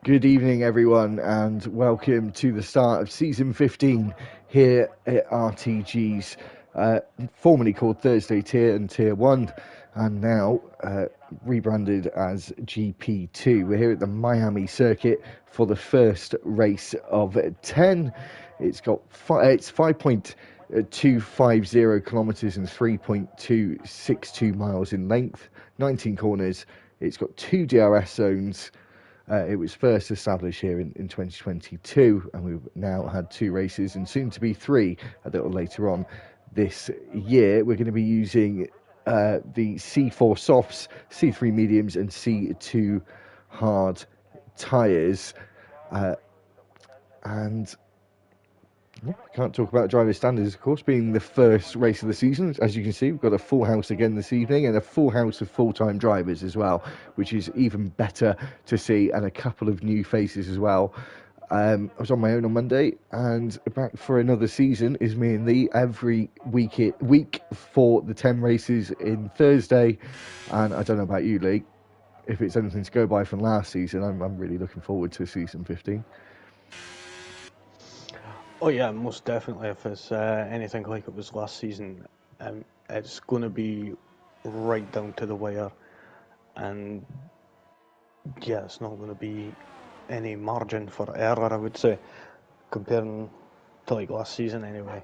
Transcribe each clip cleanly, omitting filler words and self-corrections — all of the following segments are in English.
Good evening, everyone, and welcome to the start of Season 15 here at RTG's, formerly called Thursday Tier and Tier 1, and now rebranded as GP2. We're here at the Miami circuit for the first race of 10. It's 5.250 kilometres and 3.262 miles in length, 19 corners. It's got 2 DRS zones. It was first established here in 2022, and we've now had 2 races and soon to be 3 a little later on this year. We're going to be using the C4 softs, C3 mediums, and C2 hard tyres. And I can't talk about driver standards, of course, being the first race of the season. As you can see, we've got a full house again this evening and a full house of full-time drivers as well, which is even better to see, and a couple of new faces as well. I was on my own on Monday, and back for another season is me and Lee every week for the 10 races in Thursday. And I don't know about you, Lee, if it's anything to go by from last season. I'm really looking forward to season 15. Oh yeah, most definitely. If it's anything like it was last season, it's going to be right down to the wire, and yeah, it's not going to be any margin for error, I would say, comparing to like last season anyway.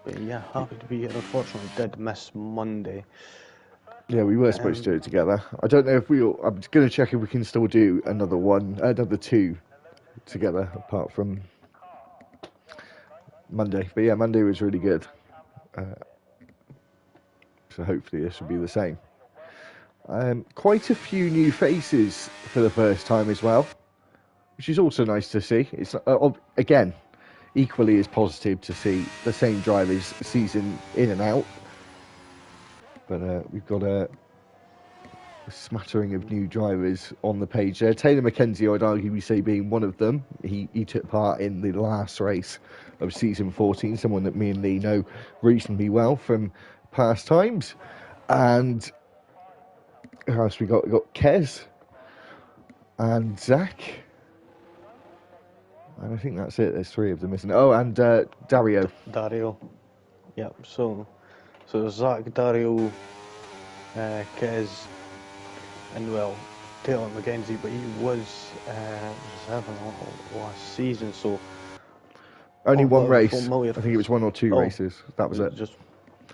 But yeah, happy to be here. Unfortunately, did miss Monday. Yeah, we were supposed to do it together. I don't know if we'll. I'm going to check if we can still do another 2 together, apart from Monday. But yeah, Monday was really good. So hopefully this will be the same. Quite a few new faces for the first time as well, which is also nice to see. It's again equally as positive to see the same drivers season in and out. But we've got a smattering of new drivers on the page there. Taylor McKenzie, I'd argue, we say, being one of them. He took part in the last race of season 14, someone that me and Lee know reasonably well from past times. And who else we got? We got Kez and Zach. And I think that's it. There's 3 of them, isn't it? Oh, and Dario. Dario. Yep. So Zach, Dario, Kez, and well, Taylor McKenzie, but he was reserving last season, so only one race. I think it was 1 or 2 races. That was it. Just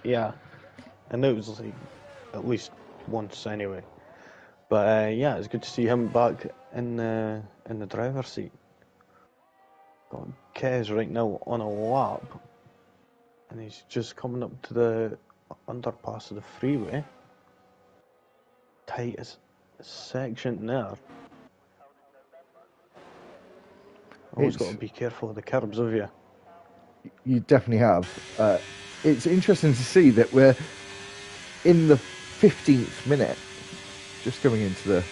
yeah, I know it was like at least once anyway. But yeah, it's good to see him back in the driver's seat. Got Kez right now on a lap, and he's just coming up to the underpass of the freeway. Tightest section there. Always got to be careful of the curbs, have you? You definitely have. It's interesting to see that we're in the 15th minute, just coming into the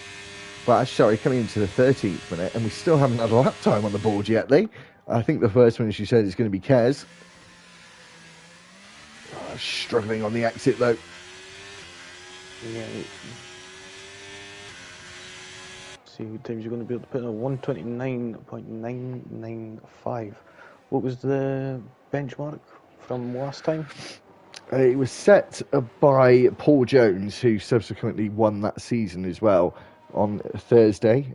13th minute, and we still haven't had a lap time on the board yet, Lee. I think the first one, as you said, is going to be Kez. Struggling on the exit, though. Yeah. See what times you're going to be able to put in a 129.995. What was the benchmark from last time? It was set by Paul Jones, who subsequently won that season as well on Thursday.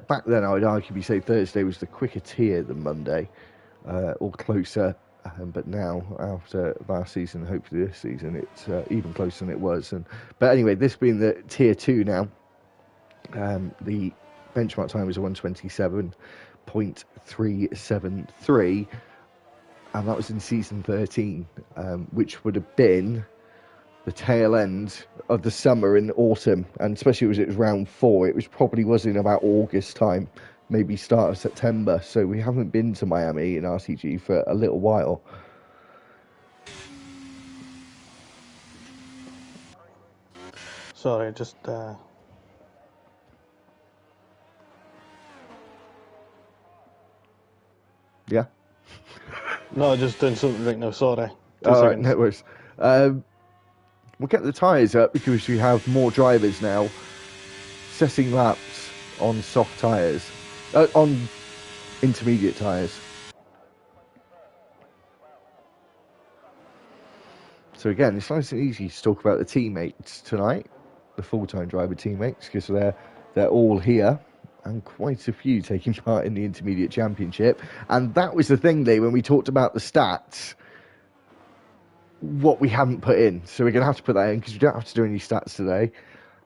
Back then, I would arguably say Thursday was the quicker tier than Monday, or closer. But now, after last season, hopefully this season, it's even closer than it was. But anyway, this being the tier 2 now, the benchmark time was 127.373, and that was in season 13, which would have been the tail end of the summer and autumn, and especially as it was round 4, it was in about August time, maybe start of September. So we haven't been to Miami in RTG for a little while. Sorry, just yeah. No, just doing something right now. Sorry. All right, no worries. We'll get the tyres up because we have more drivers now setting laps on soft tyres, on intermediate tyres. So again, it's nice and easy to talk about the teammates tonight, the full-time driver teammates, because they're all here, and quite a few taking part in the Intermediate Championship. And that was the thing, Lee, when we talked about the stats, what we hadn't put in. So we're going to have to put that in, because we don't have to do any stats today.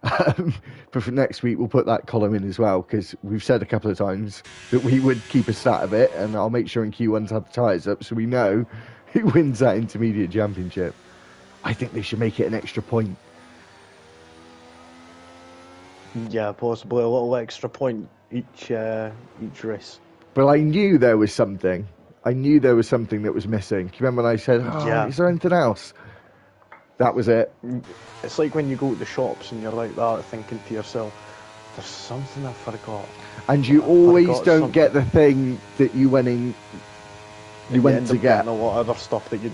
But for next week, we'll put that column in as well, because we've said a couple of times that we would keep a stat of it, and I'll make sure in Q1 to have the tyres up, so we know who wins that Intermediate Championship. I think they should make it an extra point. Yeah, possibly a little extra point each race. But I knew there was something. I knew there was something that was missing. Do you remember when I said, Yeah. Is there anything else? That was it. It's like when you go to the shops and you're like that, thinking to yourself, there's something I forgot. And you always don't get the thing that you went in. You went to get a lot of other stuff that you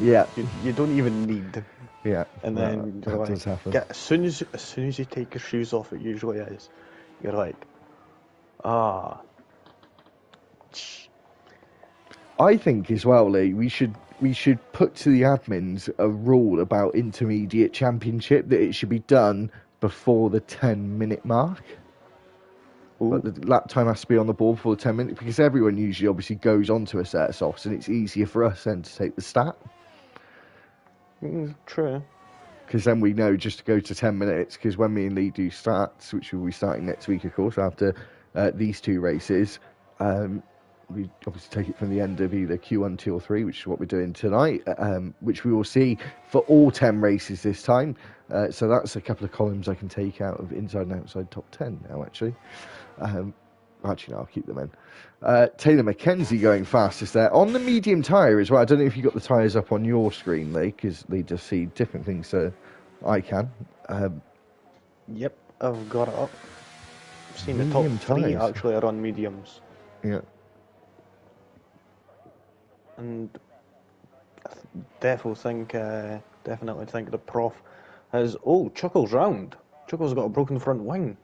don't even need. Yeah, and then that does happen. As soon as you take your shoes off, it usually is. You're like, I think as well, Lee, we should put to the admins a rule about Intermediate Championship that it should be done before the 10-minute mark. But the lap time has to be on the board before the 10 minutes, because everyone usually obviously goes onto a set of softs, and it's easier for us then to take the stat. True. Because then we know just to go to 10 minutes, because when me and Lee do stats, which we'll be starting next week, of course, after these two races, we obviously take it from the end of either Q1, 2 or 3, which is what we're doing tonight, which we will see for all 10 races this time. So that's a couple of columns I can take out of inside and outside top 10 now, actually. Actually, no, I'll keep them in. Taylor McKenzie going fastest there on the medium tyre as well. I don't know if you got the tyres up on your screen, Lee, because Lee does see different things than I can. Yep, I've got it up. I've seen the top 3 actually are on mediums. Yeah. And I definitely think the prof has Chuckle's round. Chuckle's got a broken front wing.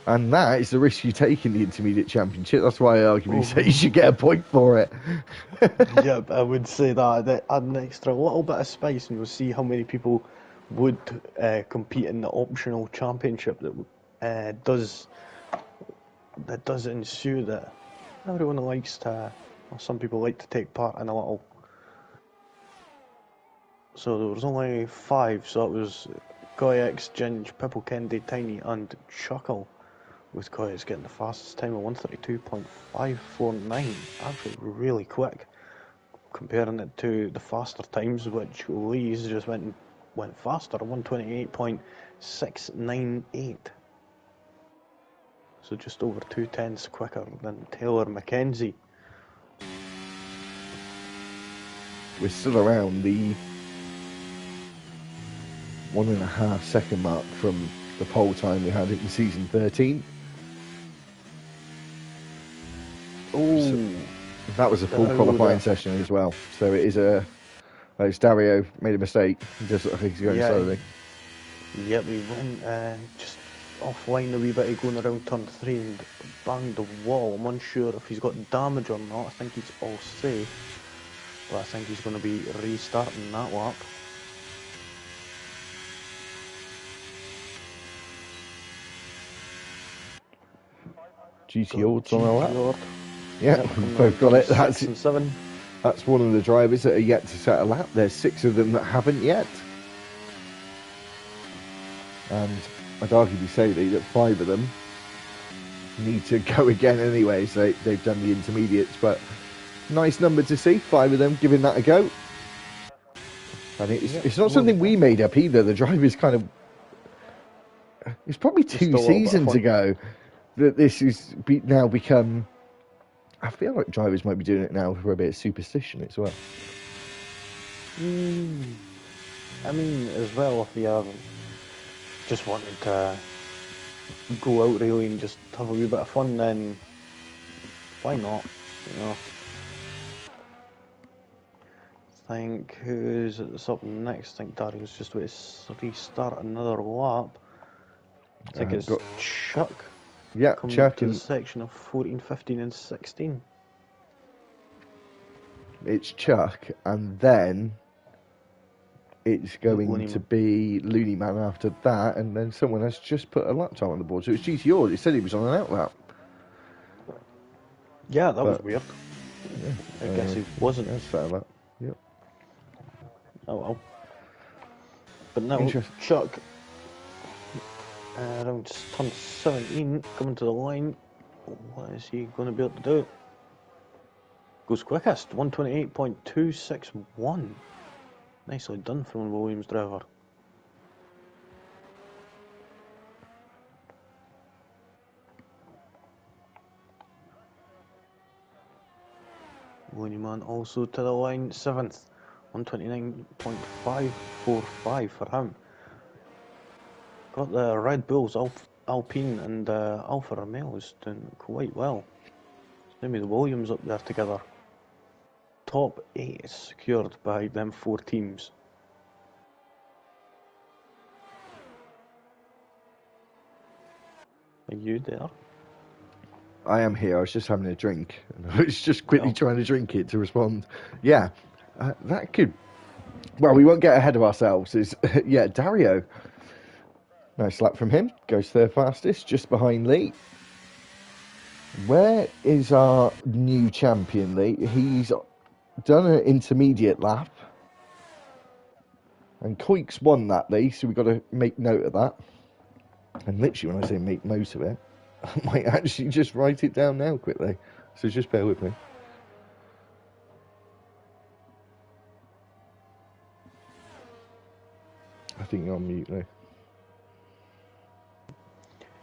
And that is the risk you take in the Intermediate Championship. That's why I arguably say you should get a point for it. Yep, I would say that. Add an extra little bit of spice, and we'll see how many people would compete in the optional championship that does ensue that everyone likes to. Or some people like to take part in a little. So there was only 5. So it was Goyex, Ginge, Pipple Candy, Tiny, and Chuckle. With Goyex getting the fastest time of 132.549. Actually, really quick. Comparing it to the faster times, which Lee's just went faster, 128.698. So just over 2/10 quicker than Taylor McKenzie. We're still around the 1.5 second mark from the pole time we had in season 13. So that was a full qualifying session as well. So it is it's Dario made a mistake. He just looks like he's going slowly. Yep, he went just offline a wee bit, going around turn 3 and banged the wall. I'm unsure if he's got damage or not. I think he's all safe. But I think he's going to be restarting that lap. GT Ord's on our lap. Yeah, we've both got it. 6 and 7. That's one of the drivers that are yet to set a lap. There's 6 of them that haven't yet. And I'd arguably say that 5 of them need to go again anyway, so they've done the intermediates, but nice number to see, 5 of them giving that a go. And it's not something we made up either. The drivers kind of... It's probably 2 seasons ago that this has now become... I feel like drivers might be doing it now for a bit of superstition as well. I mean, as well, if you haven't just wanted to go out really and just have a wee bit of fun, then why not? You know, think who's up next? I think Dario's just about to restart another lap. I think it's Chuck. Yeah, coming Chuck to the and section of 14, 15 and 16. it's Chuck, and then it's going to be Looney Man after that, and then someone has just put a lap time on the board. So it's GTO. It said he was on an outlap. Yeah, that was weird. Yeah, I guess he wasn't. That's fair, that. Yep. Oh well. But now Chuck, around turn 17, coming to the line. What is he going to be able to do? Goes quickest, 128.261. Nicely done from the Williams driver. Looney Man also to the line, 7th, 129.545 for him. Got the Red Bulls, Alpine and Alfa Romeos doing quite well. Maybe the Williams up there together. Top 8 is secured by them 4 teams. Are you there? I am here. I was just having a drink. I was just quickly trying to drink it to respond. Yeah, that could... Well, we won't get ahead of ourselves. Yeah, Dario. Nice lap from him. Goes third fastest, just behind Lee. Where is our new champion, Lee? He's done an intermediate lap. And Koik's won that, Lee, so we've got to make note of that. And literally, when I say make note of it, I might actually just write it down now quickly. So just bear with me. I think you're on mute, Lee.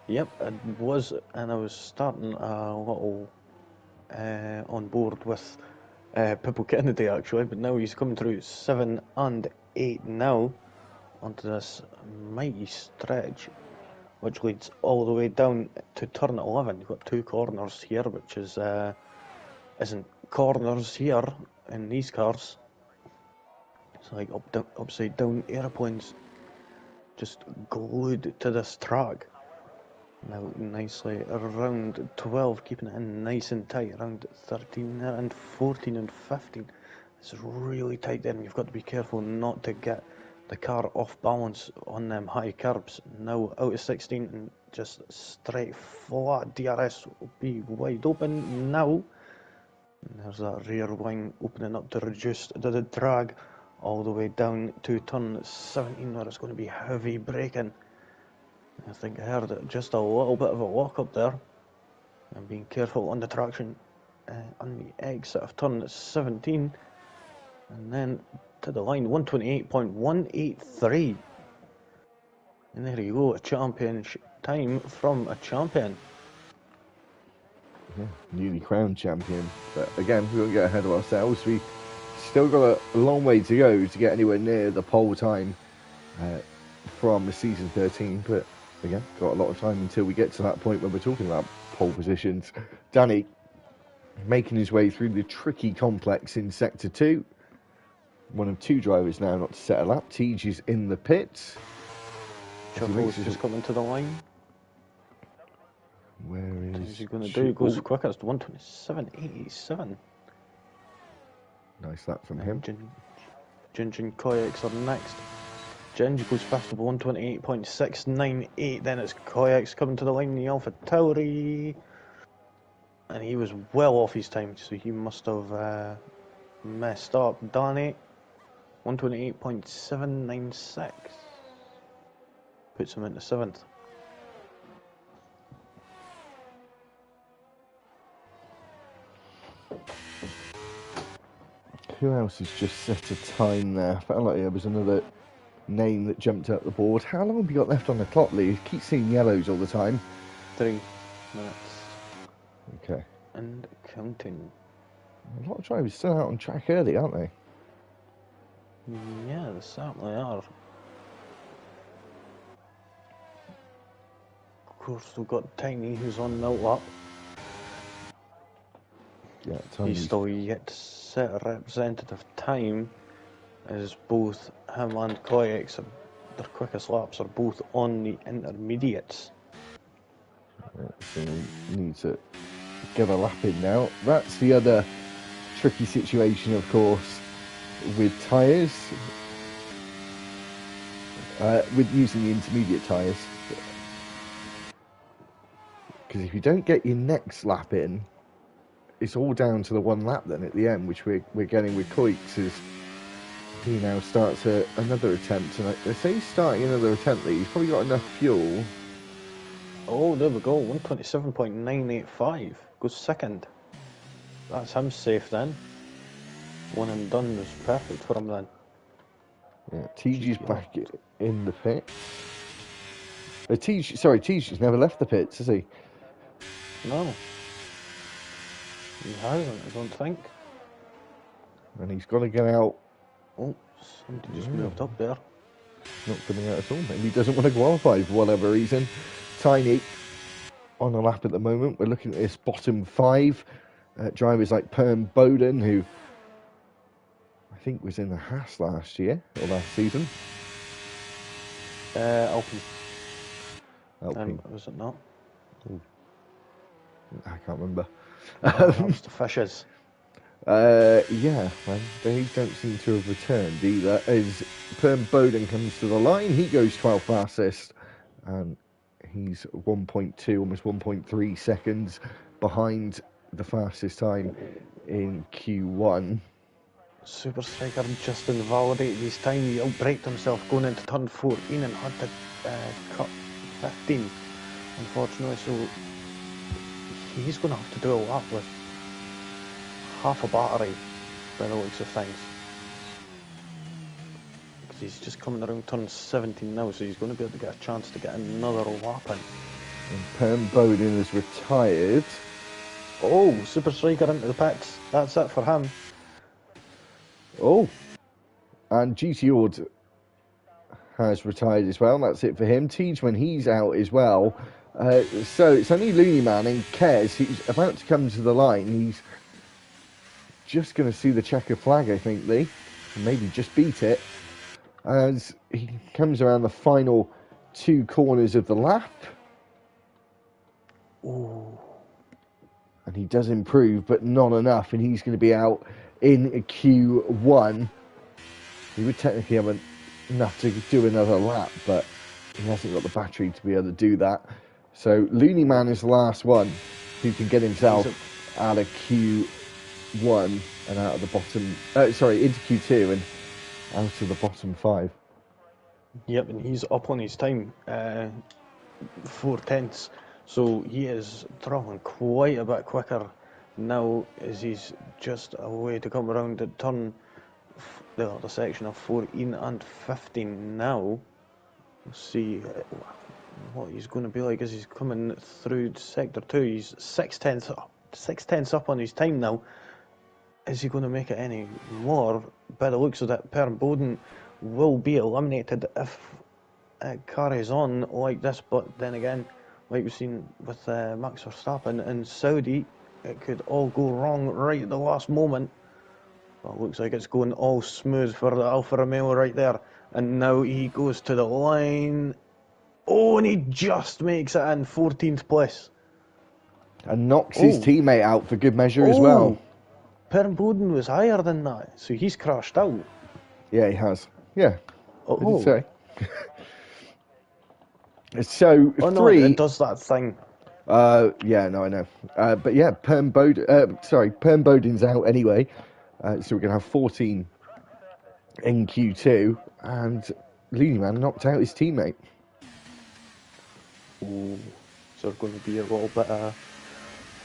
Yep, it was, and I was starting a little on board with Pippo Kennedy actually, but now he's coming through 7 and 8 now onto this mighty stretch, which leads all the way down to turn 11. You've got 2 corners here, which is isn't corners here in these cars. It's like upside down airplanes just glued to this track. Now nicely around 12, keeping it in nice and tight, around 13 and 14 and 15. It's really tight there, and you've got to be careful not to get the car off balance on them high curbs. Now out of 16 and just straight flat. DRS will be wide open now. And there's that rear wing opening up to reduce the drag all the way down to turn 17, where it's going to be heavy braking. I think I heard just a little bit of a walk up there. And being careful on the traction on the exit of turn 17. And then to the line, 128.183. And there you go, a championship time from a champion. Yeah, newly crowned champion. But again, we won't get ahead of ourselves. We still got a long way to go to get anywhere near the pole time from the season 13. But again, got a lot of time until we get to that point where we're talking about pole positions. Danny making his way through the tricky complex in Sector 2. One of 2 drivers now not to set a lap. Tej is in the pits. Chuckle's just coming to the line. Where is... What is he going to do? He goes quickest, 127.87. Nice lap from him. Ginge and Koyaks are next. Ginge goes fast with 128.698. Then it's Koyaks coming to the line in the Alpha Tauri. And he was well off his time, so he must have messed up. Danny, 128.796. Puts him into 7th. Who else has just set a time there? Felt like there was another name that jumped out the board. How long have you got left on the clock, Lee? You keep seeing yellows all the time. 3 minutes. Okay. And counting. A lot of drivers still out on track early, aren't they? Yeah, they certainly are. Of course, we've got Tiny, who's on melt lap. Yeah, He's still yet to set a representative time. as both him and Koyex, their quickest laps are both on the intermediates. So we need to get a lap in now. That's the other tricky situation, of course, with tyres, with using the intermediate tyres. Because if you don't get your next lap in, it's all down to the one lap then at the end, which we're getting with Koix as he now starts another attempt. And I say he's starting another attempt, he's probably got enough fuel. Oh, there we go, 127.985, goes second. That's him safe then. One and done was perfect for him then. Yeah, TG's back in the pits. TG's never left the pits, has he? No. He hasn't, I don't think. And he's got to get out. Oh, somebody just moved up there. Not coming out at all. Maybe he doesn't want to qualify for whatever reason. Tiny on a lap at the moment. We're looking at this bottom 5. Drivers like Perm Bowden, who I think was in the Haas last year, or last season. Alpine. Was it not? Ooh. I can't remember. That was the Fishes. Yeah, man, they don't seem to have returned either. As Perm Bowden comes to the line, he goes 12th fastest, and he's 1.2, almost 1.3 seconds behind the fastest time in Q1. Super Striker just invalidated his time. He outbraked himself going into turn 14 and had to cut 15, unfortunately. So he's going to have to do a lap with half a battery by the looks of things. Because he's just coming around turn 17 now, so he's going to be able to get a chance to get another lap in. And Perm Bowden is retired. Oh, Super Striker into the pits. That's it for him. Oh, and GT Ord has retired as well. That's it for him. Teachman, he's out as well. So it's only Looney Man and Kez. He's about to come to the line. He's just going to see the checker flag, I think, Lee. And maybe just beat it. As he comes around the final 2 corners of the lap. Ooh. And he does improve, but not enough. And he's going to be out in Q1. He would technically have enough to do another lap, but he hasn't got the battery to be able to do that. So Looney Man is the last one who can get himself out of Q1 and out of the bottom, into Q2 and out of the bottom 5. Yep, and he's up on his time, 4/10. So he is travelling quite a bit quicker now as he's just a way to come around the turn, the section of 14 and 15 now. We'll see what he's going to be like as he's coming through sector 2. He's 6/10 up on his time now. Is he going to make it any more? By the looks of it, Perm Bowden will be eliminated if it carries on like this, but then again, like we've seen with Max Verstappen in Saudi, it could all go wrong right at the last moment. Well, it looks like it's going all smooth for the Alfa Romeo right there, and now he goes to the line. Oh, and he just makes it in 14th place. And knocks his teammate out for good measure as well. Perm Bowden was higher than that, so he's crashed out. Yeah, he has. Yeah, I did say. So, oh, 3... no, it does that thing. Yeah, no, I know. But yeah, Perm Bowden's out anyway. So we're going to have 14 in Q2. And Looney Man knocked out his teammate. Ooh, so there's going to be a little bit of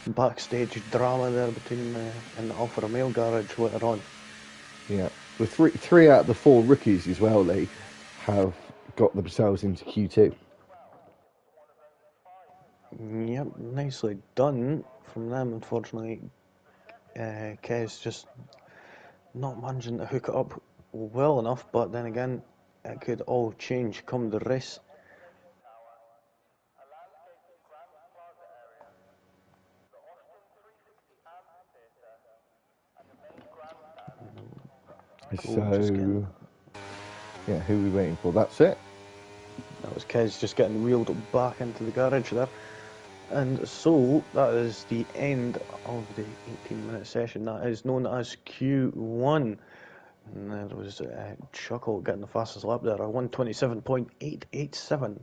backstage drama there between in the Alfa Romeo garage later on. Yeah, the three out of the 4 rookies as well, Lee, have got themselves into Q2. Yep, nicely done from them. Unfortunately, Kez just not managing to hook it up well enough, but then again, it could all change come the race. Cool, just getting... yeah, who are we waiting for? That's it. That was Kez just getting wheeled back into the garage there. And so, that is the end of the 18-minute session. That is known as Q1. And there was Chuckle getting the fastest lap there, a 127.887.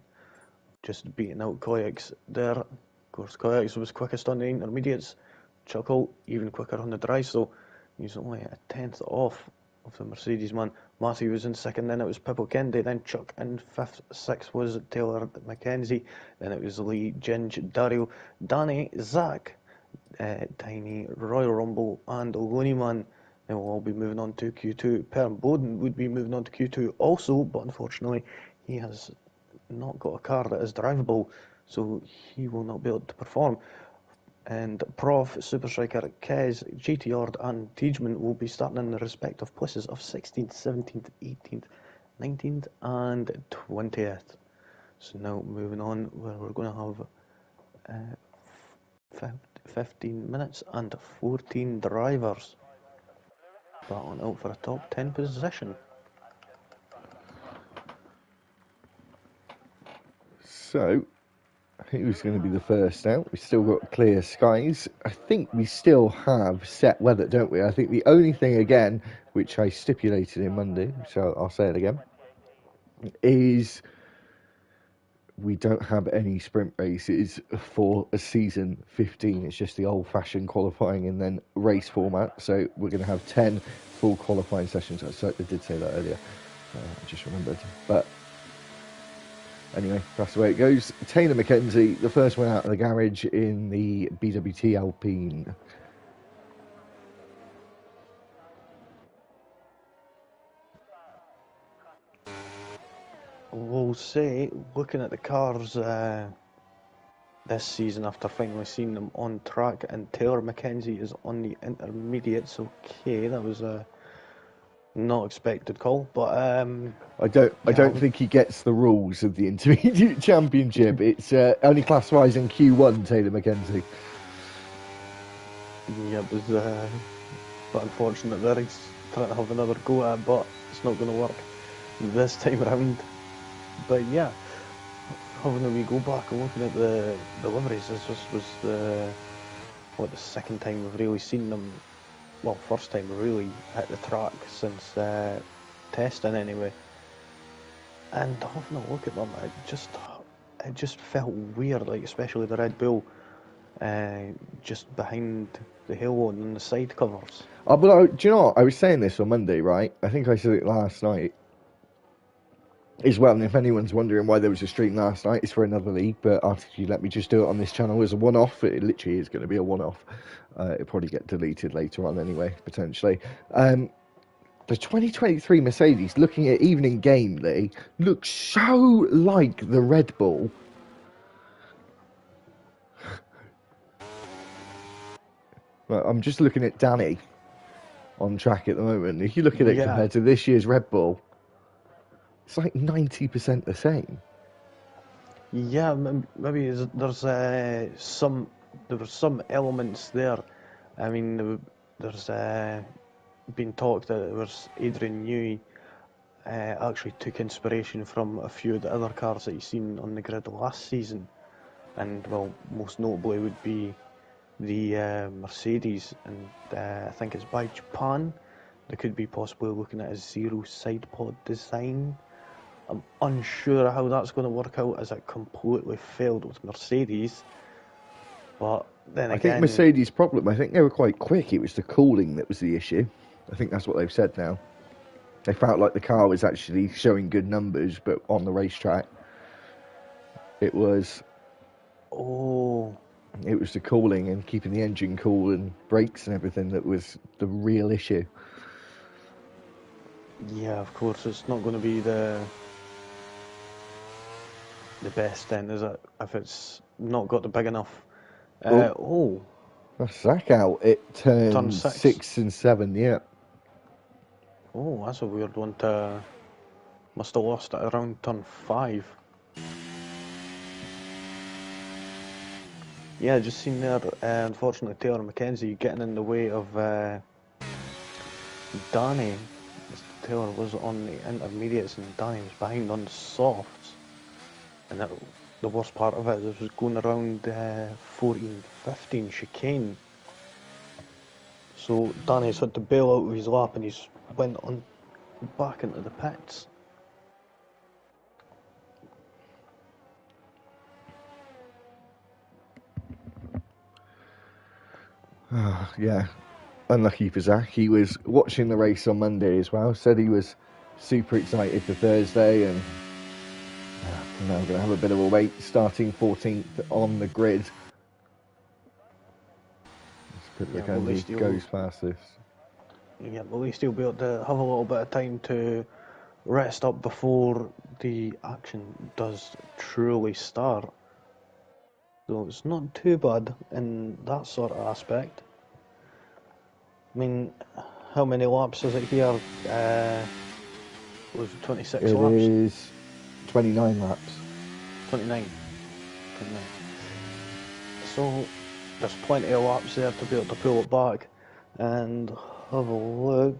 Just beating out Koyaks there. Of course, Koyaks was quickest on the intermediates. Chuckle even quicker on the dry, so he's only a tenth off of the Mercedes man. Matthew was in second, then it was Pippo Kennedy, then Chuck in fifth, sixth was Taylor Mackenzie, then it was Lee, Ginge, Dario, Danny, Zach, Tiny, Royal Rumble, and Looney Man. They will all be moving on to Q2. Perm Bowden would be moving on to Q2 also, but unfortunately he has not got a car that is drivable, so he will not be able to perform. And Prof, Super Striker, Kez, GTR and Tegeman will be starting in the respective places of 16th, 17th, 18th, 19th and 20th. So now moving on, where we're going to have 15 minutes and 14 drivers battling out for a top 10 position. So, who's going to be the first out? We've still got clear skies. I think we still have set weather, don't we? I think the only thing, again, which I stipulated in Monday, so I'll say it again, is we don't have any sprint races for a season 15. It's just the old-fashioned qualifying and then race format. So we're going to have 10 full qualifying sessions. I did say that earlier. I just remembered. But anyway, that's the way it goes. Taylor Mackenzie, the first one out of the garage in the BWT Alpine. We'll say, looking at the cars this season after finally seeing them on track, and Taylor Mackenzie is on the intermediates. Okay, that was a not expected call, but I don't think he gets the rules of the intermediate championship. It's only classifies in Q1. Taylor Mackenzie. Yeah, it was but unfortunate there. He's trying to have another go at it, but it's not going to work this time around. But yeah, having a wee go back and looking at the liveries, this was the second time we've really seen them. Well, first time we really hit the track since testing anyway. And having a look at them, it just felt weird, like especially the Red Bull just behind the halo and the side covers. Oh, but do you know what? I was saying this on Monday, right? I think I said it last night as well. And if anyone's wondering why there was a stream last night, it's for another league. But RTG let me just do it on this channel as a one-off. It literally is going to be a one-off. It'll probably get deleted later on anyway, potentially. The 2023 Mercedes, looking at evening game, Lee, looks so like the Red Bull. Right, I'm just looking at Danny on track at the moment. If you look at it compared to this year's Red Bull, it's like 90% the same. Yeah, maybe there's some elements there. I mean, there's been talk that it was Adrian Newey actually took inspiration from a few of the other cars that you've seen on the grid last season, and well, most notably would be the Mercedes, and I think it's by Japan. They could be possibly looking at a zero side pod design. I'm unsure how that's going to work out, as it completely failed with Mercedes. But then again, I think Mercedes' problem, I think they were quite quick. It was the cooling that was the issue. I think that's what they've said now. They felt like the car was actually showing good numbers, but on the racetrack, it was the cooling and keeping the engine cool and brakes and everything that was the real issue. Yeah, of course, it's not going to be the best then, is it? If it's not got the big enough. That's Zach out. It turned 6 and 7, yeah. Oh, that's a weird one. Must have lost it around turn 5. Yeah, just seen there, unfortunately, Taylor Mackenzie getting in the way of Danny Taylor was on the intermediates and Danny was behind on the softs. And the worst part of it was going around 14-15 chicane. So Danny's had to bail out of his lap and he's went on back into the pits. Yeah, unlucky for Zach. He was watching the race on Monday as well. Said he was super excited for Thursday, and now going to have a bit of a wait. Starting 14th on the grid. Let's look how he goes past this. Yeah, but at least he'll be able to have a little bit of time to rest up before the action does truly start. So it's not too bad in that sort of aspect. I mean, how many laps is it here? Was it 26 laps? It is 29 laps. 29. So there's plenty of laps there to be able to pull it back and have a look.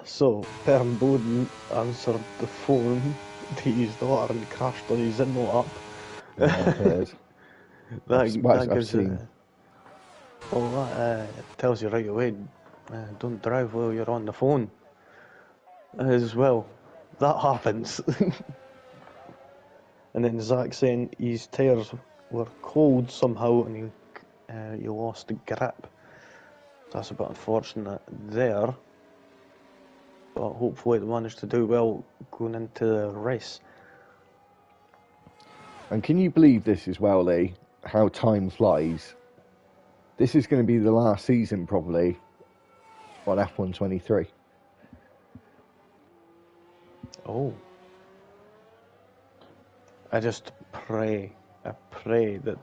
So Perrin Bowden answered the phone to his daughter and crashed on his in lap. Yeah, that gives it. Well, that tells you right away, don't drive while you're on the phone. As well, that happens. And then Zach saying his tyres were cold somehow and he lost the grip. That's a bit unfortunate there. But hopefully they managed to do well going into the race. And can you believe this as well, Lee? How time flies. This is going to be the last season probably on F123. Oh. I just pray that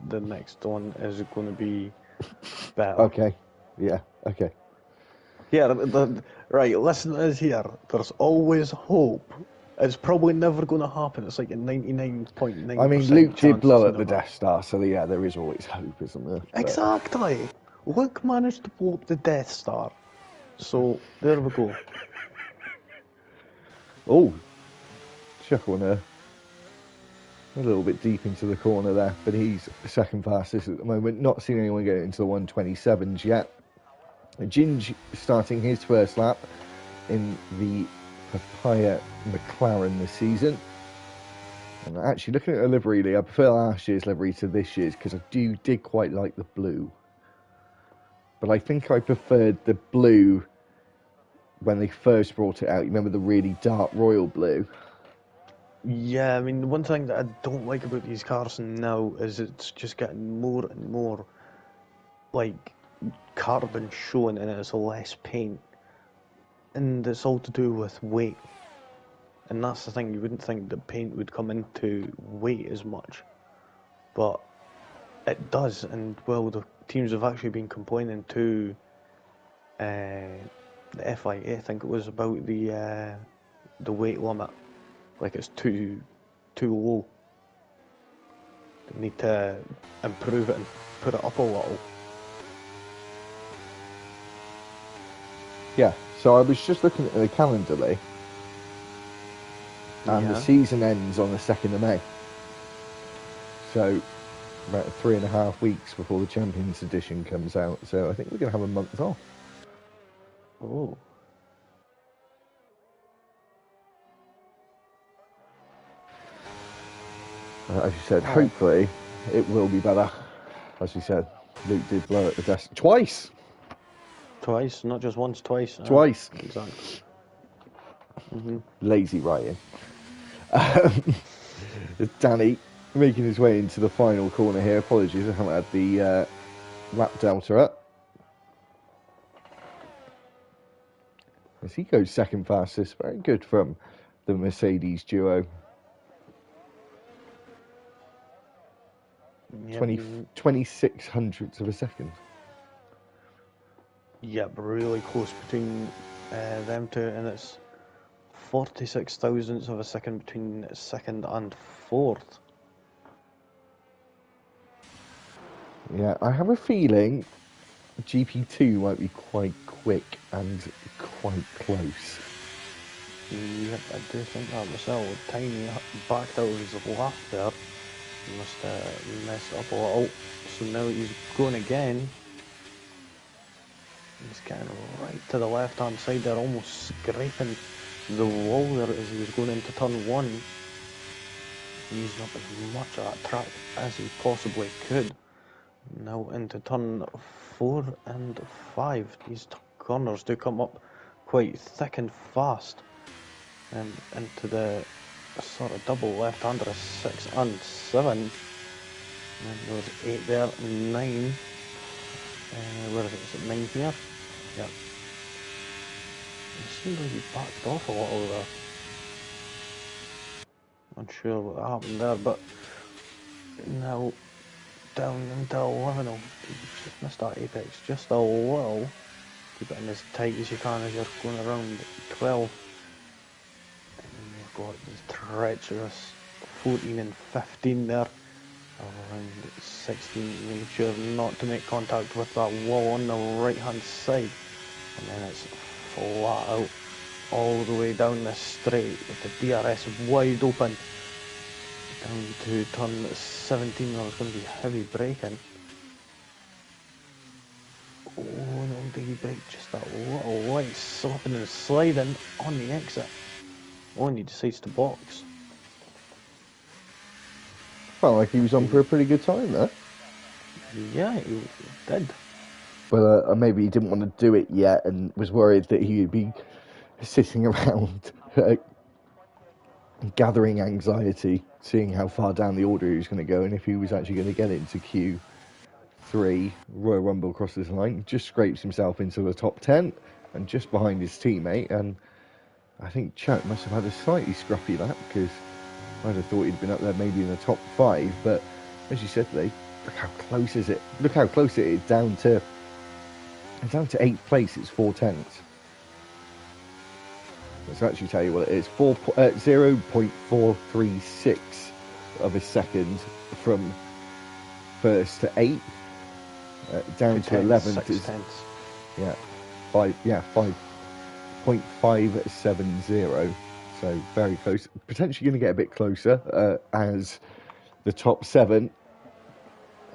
the next one is going to be better. Okay. Yeah, okay. Yeah, right, listen to this here. There's always hope. It's probably never going to happen. It's like a 99.9%. I mean, Luke did blow at up the Death Star, so yeah, there is always hope, isn't there? Exactly. Luke managed to blow up the Death Star. So, there we go. Oh, Chuckle a little bit deep into the corner there, but he's second fastest at the moment. Not seen anyone get into the 127s yet. Ginge starting his first lap in the Papaya McLaren this season. And actually, looking at the livery, Lee, I prefer last year's livery to this year's because I did quite like the blue. But I think I preferred the blue when they first brought it out. You remember the really dark royal blue? Yeah, I mean, the one thing that I don't like about these cars now is it's just getting more and more like carbon showing and it's less paint. And it's all to do with weight. And that's the thing, you wouldn't think that paint would come into weight as much. But it does, and well, the teams have actually been complaining to the FIA, I think it was, about the weight limit. Like it's too low. They need to improve it and put it up a little. Yeah, so I was just looking at the calendar, Lee. And the season ends on the 2nd of May. So, about 3.5 weeks before the Champions Edition comes out. So, I think we're going to have a month off. Oh. As you said, hopefully it will be better. As you said, Luke did blow at the desk twice. Twice, not just once, twice. Twice. Exactly. Lazy writing. Danny making his way into the final corner here. Apologies, I haven't had the lap delta up. As he goes second fastest, very good from the Mercedes duo. 26 hundredths of a second. Yep, really close between them two, and it's 46 thousandths of a second between second and fourth. Yeah, I have a feeling GP2 might be quite quick and quite close. Yep, I do think that myself. Tiny backed out of his lap there. He must have messed up a little. So now he's going again. He's getting right to the left hand side there, almost scraping the wall there as he was going into turn 1. Using up as much of that track as he possibly could. Now into turn 4 and 5. These corners do come up quite thick and fast. And into the sort of double left-hander of 6 and 7. And there's 8 there, 9. Where is it? Is it 9 here? Yeah. It seems like he backed off a little there. Not sure what happened there, but now down into 11. Oh, just missed that apex just a little. Keep it in as tight as you can as you're going around 12. And you've got this treacherous 14 and 15 there. Around 16, making sure not to make contact with that wall on the right hand side. And then it's flat out all the way down the straight with the DRS wide open. Down to turn 17, there's going to be heavy braking. Oh, no, did he brake just that little light, slipping and sliding on the exit. Oh, and he decides to box. Felt like he was on for a pretty good time there. Yeah, he did. But maybe he didn't want to do it yet and was worried that he would be sitting around gathering anxiety, seeing how far down the order he was going to go and if he was actually going to get into Q3. Royal Rumble crosses the line, just scrapes himself into the top 10 and just behind his teammate. And I think Chuck must have had a slightly scruffy lap because I'd have thought he'd been up there maybe in the top 5. But as you said, Lee, look how close is it? Look how close it is down to 8th place. It's 4/10. Let's actually tell you what it is. 0.436 of a second from 1st to 8th, down to 11th is 5.570. So very close. Potentially going to get a bit closer as the top 7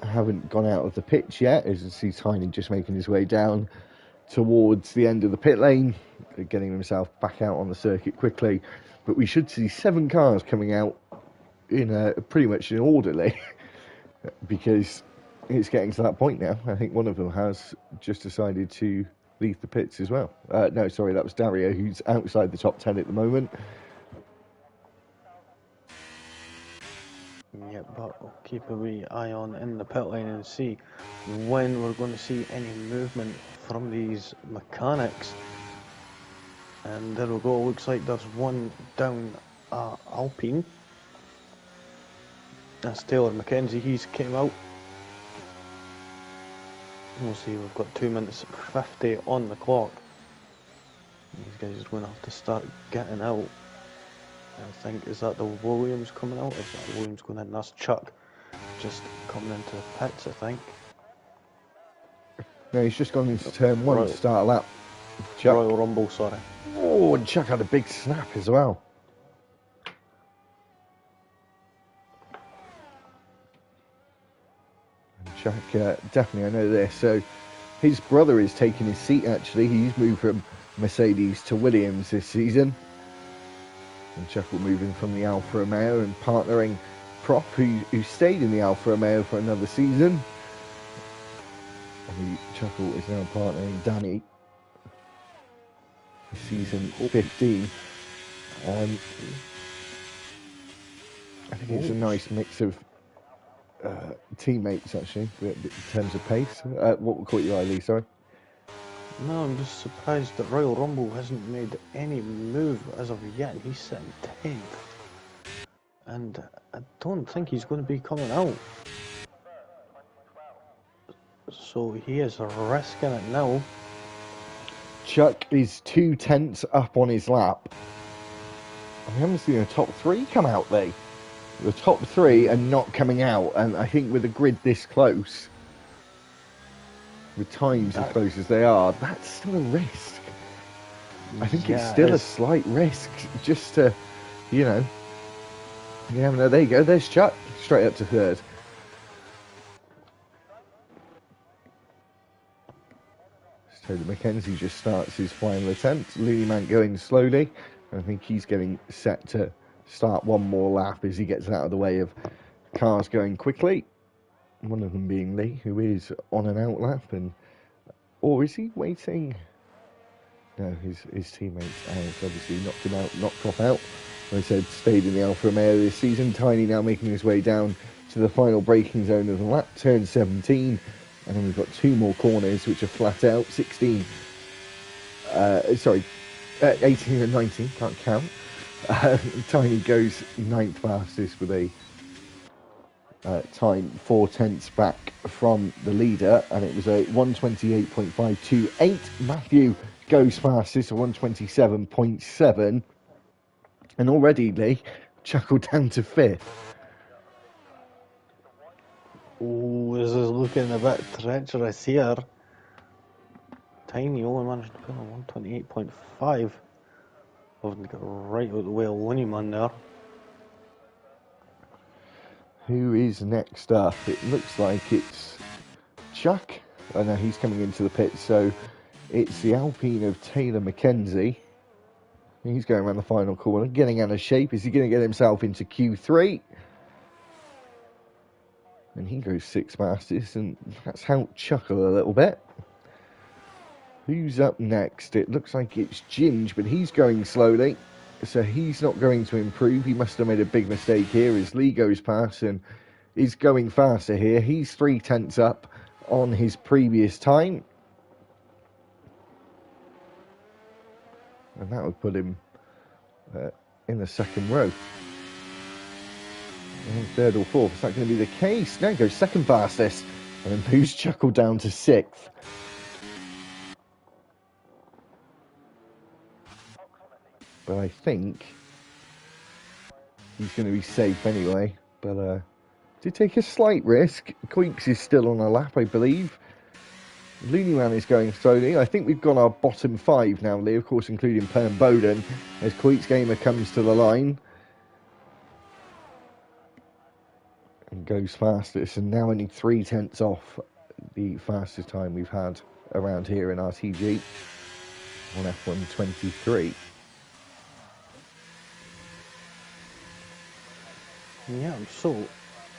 haven't gone out of the pitch yet. As you see, Tiny just making his way down towards the end of the pit lane, getting himself back out on the circuit quickly. But we should see 7 cars coming out in pretty much in orderly because it's getting to that point now. I think one of them has just decided to leave the pits as well. No, sorry, that was Dario, who's outside the top 10 at the moment. Yeah, but we'll keep a wee eye on in the pit lane and see when we're going to see any movement from these mechanics. And there we go, looks like there's one down Alpine. That's Taylor McKenzie, he's came out. We'll see, we've got 2 minutes 50 on the clock. These guys are going to have to start getting out. I think, is that the Williams coming out? Is that Williams going in? That's Chuck just coming into the pits, I think. No, he's just gone into turn 1 to start a lap. Chuck. Royal Rumble, sorry. Oh, and Chuck had a big snap as well. And Chuck, definitely, I know this. So his brother is taking his seat, actually. He's moved from Mercedes to Williams this season. And Chuck will move in from the Alfa Romeo and partnering Prof, who stayed in the Alfa Romeo for another season. And Chuck is now partnering Danny. Season 15. I think it's a nice mix of teammates, actually, in terms of pace. What caught your eye, Lee? Sorry. No, I'm just surprised that Royal Rumble hasn't made any move as of yet. He's sitting 10th. And I don't think he's going to be coming out. So he is risking it now. Chuck is 2/10 up on his lap. We haven't seen the top 3 come out, though. The top 3 are not coming out, and I think with a grid this close, with times as close as they are, that's still a risk. I think it's still a slight risk, just to, you know. Yeah, no, there you go. There's Chuck, straight up to third. So Mackenzie just starts his final attempt. Looneyman going slowly. I think he's getting set to start one more lap as he gets out of the way of cars going quickly. One of them being Lee, who is on an out lap, or is he waiting? No, his teammates obviously knocked him out, not drop out. Like I said, stayed in the Alfa Romeo this season. Tiny now making his way down to the final braking zone of the lap, turn 17. And then we've got two more corners which are flat out, 18 and 19, can't count. Tiny goes 9th fastest with a time 4/10 back from the leader, and it was a 1:28.528. Matthew goes fastest, a 1:27.7, and already Lee chuckled down to 5th. Oh, this is looking a bit treacherous here. Tiny only managed to pull a 1:28.5. Having to get right out the way of Looneyman there. Who is next up? It looks like it's Chuck. I know he's coming into the pit, so it's the Alpine of Taylor Mackenzie. He's going around the final corner, getting out of shape. Is he going to get himself into Q3? And he goes 6th fastest, and that's how chuckle a little bit. Who's up next? It looks like it's Ginge, but he's going slowly, so he's not going to improve. He must have made a big mistake here as Lee goes past and is going faster here. He's 3/10 up on his previous time. And that would put him in the second row. And 3rd or 4th. Is that going to be the case? No, goes 2nd fastest. And then moves Chuckle down to 6th. But I think he's going to be safe anyway. But did take a slight risk. Queeks is still on a lap, I believe. Looneyman is going slowly. I think we've got our bottom 5 now, Lee, of course, including Perm Bowden, as Queeks Gamer comes to the line. And goes fastest, and now only 3/10 off the fastest time we've had around here in RTG on F123. Yeah, I'm so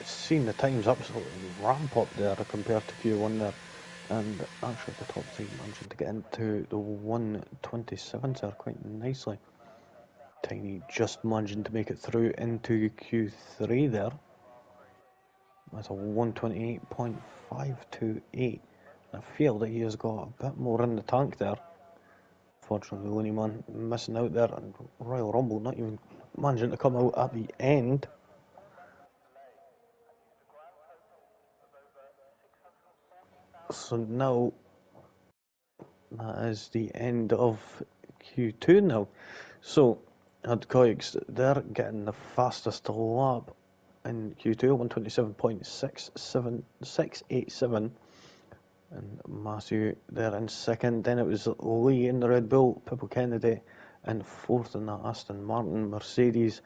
seeing the times absolutely ramp up there compared to Q1 there. And actually the top 3 managing to get into the 1:27s there quite nicely. Tiny just managing to make it through into Q3 there. That's a 1:28.528. I feel that he has got a bit more in the tank there. Fortunately, Looneyman missing out there, and Royal Rumble not even managing to come out at the end. So now that is the end of Q2 now. So had Coix, they're getting the fastest lap in Q2, 1:27.687. And Matthew there in 2nd. Then it was Lee in the Red Bull, Pippo Kennedy in 4th in the Aston Martin Mercedes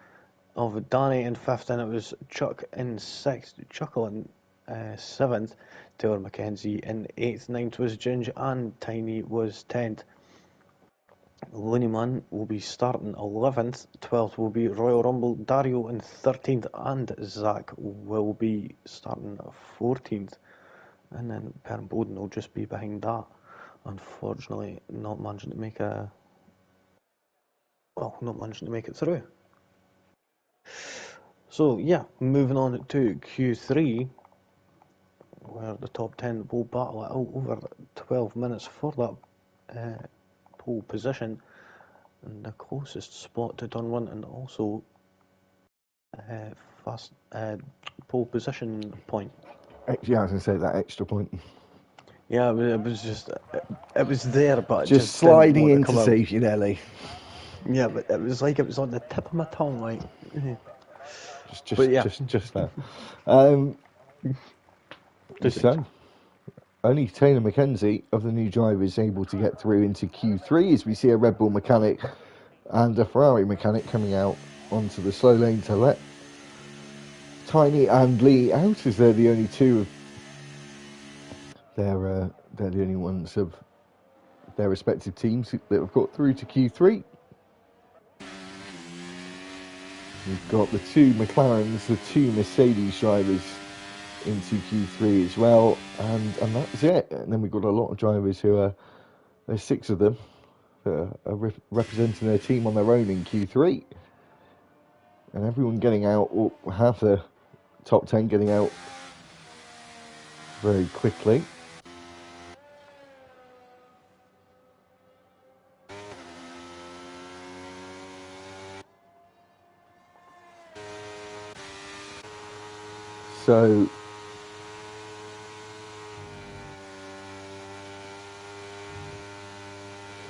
of Danny in 5th. Then it was Chuck in 6th, Chuckle in 7th, Taylor Mackenzie in 8th, 9th was Ginge, and Tiny was 10th. Looneyman will be starting 11th, 12th will be Royal Rumble, Dario in 13th, and Zach will be starting 14th. And then Perm Bowden will just be behind that. Unfortunately, not managing to make it through. So yeah, moving on to Q3, where the top 10 will battle it out over 12 minutes for that pole position, and the closest spot to turn 1, and also fast pole position point. Yeah, I was going to say that extra point. Yeah, it was just, it was there, but just sliding in to save you there, Lee. Yeah, but it was like it was on the tip of my tongue, like. Just there. So, only Taylor McKenzie of the new drivers able to get through into Q3 as we see a Red Bull mechanic and a Ferrari mechanic coming out onto the slow lane to let Tiny and Lee out, as they're the only two of they're the only ones of their respective teams that have got through to Q3. We've got the two McLarens, the two Mercedes drivers into Q3 as well, and that's it. And then we've got a lot of drivers who are, there's 6 of them that are representing their team on their own in Q3, and everyone getting out, or half the top 10 getting out very quickly. So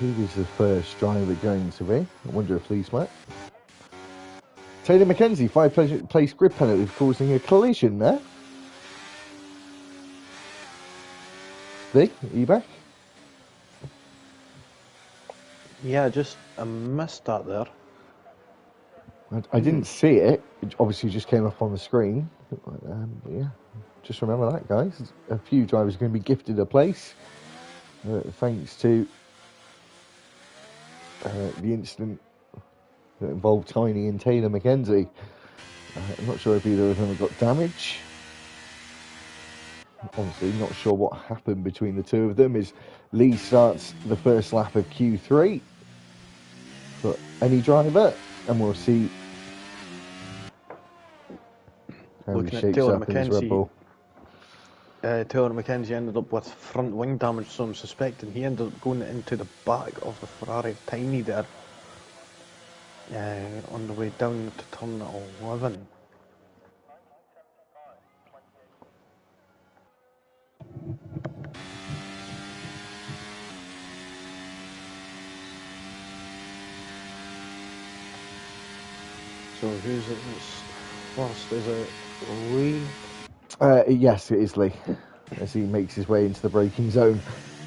who is the first driver going to be? I wonder if Lee's met. Taylor McKenzie, 5-place grid penalty for causing a collision there. Lee, are you back? Yeah, just I missed that there. I didn't see it. It obviously just came up on the screen. Yeah, just remember that, guys. A few drivers are going to be gifted a place thanks to the incident that involved Tiny and Taylor McKenzie. I'm not sure if either of them have got damage. Obviously, not sure what happened between the two of them as Lee starts the first lap of Q3 for any driver, and we'll see how he shapes up in his Red Bull. Taylor McKenzie ended up with front wing damage, so I'm suspecting he ended up going into the back of the Ferrari Tiny there on the way down to turn 11. So who's it first? Is it Lee? Yes, it is Lee, as he makes his way into the braking zone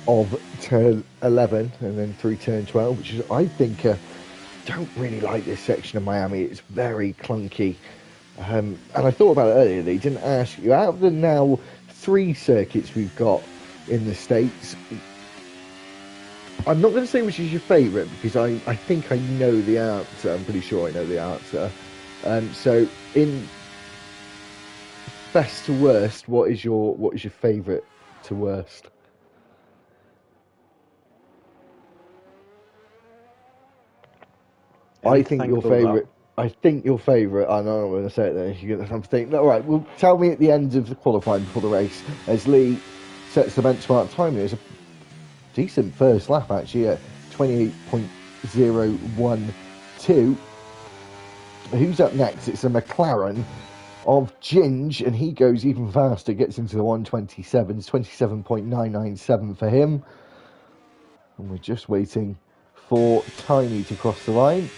of turn 11 and then through turn 12, which is, I think, don't really like this section of Miami. It's very clunky. And I thought about it earlier, they didn't ask you, out of the now 3 circuits we've got in the States, I'm not going to say which is your favourite, because I think I know the answer. I'm pretty sure I know the answer. So in best to worst, what is your favourite to worst? I think your favourite. I know I'm going to say it then. You get something. All right. Well, tell me at the end of the qualifying before the race, as Lee sets the benchmark time. There's a decent first lap actually at 28.012. Who's up next? It's a McLaren of Ginge, and he goes even faster, gets into the 127s, 27.997 for him. And we're just waiting for Tiny to cross the line.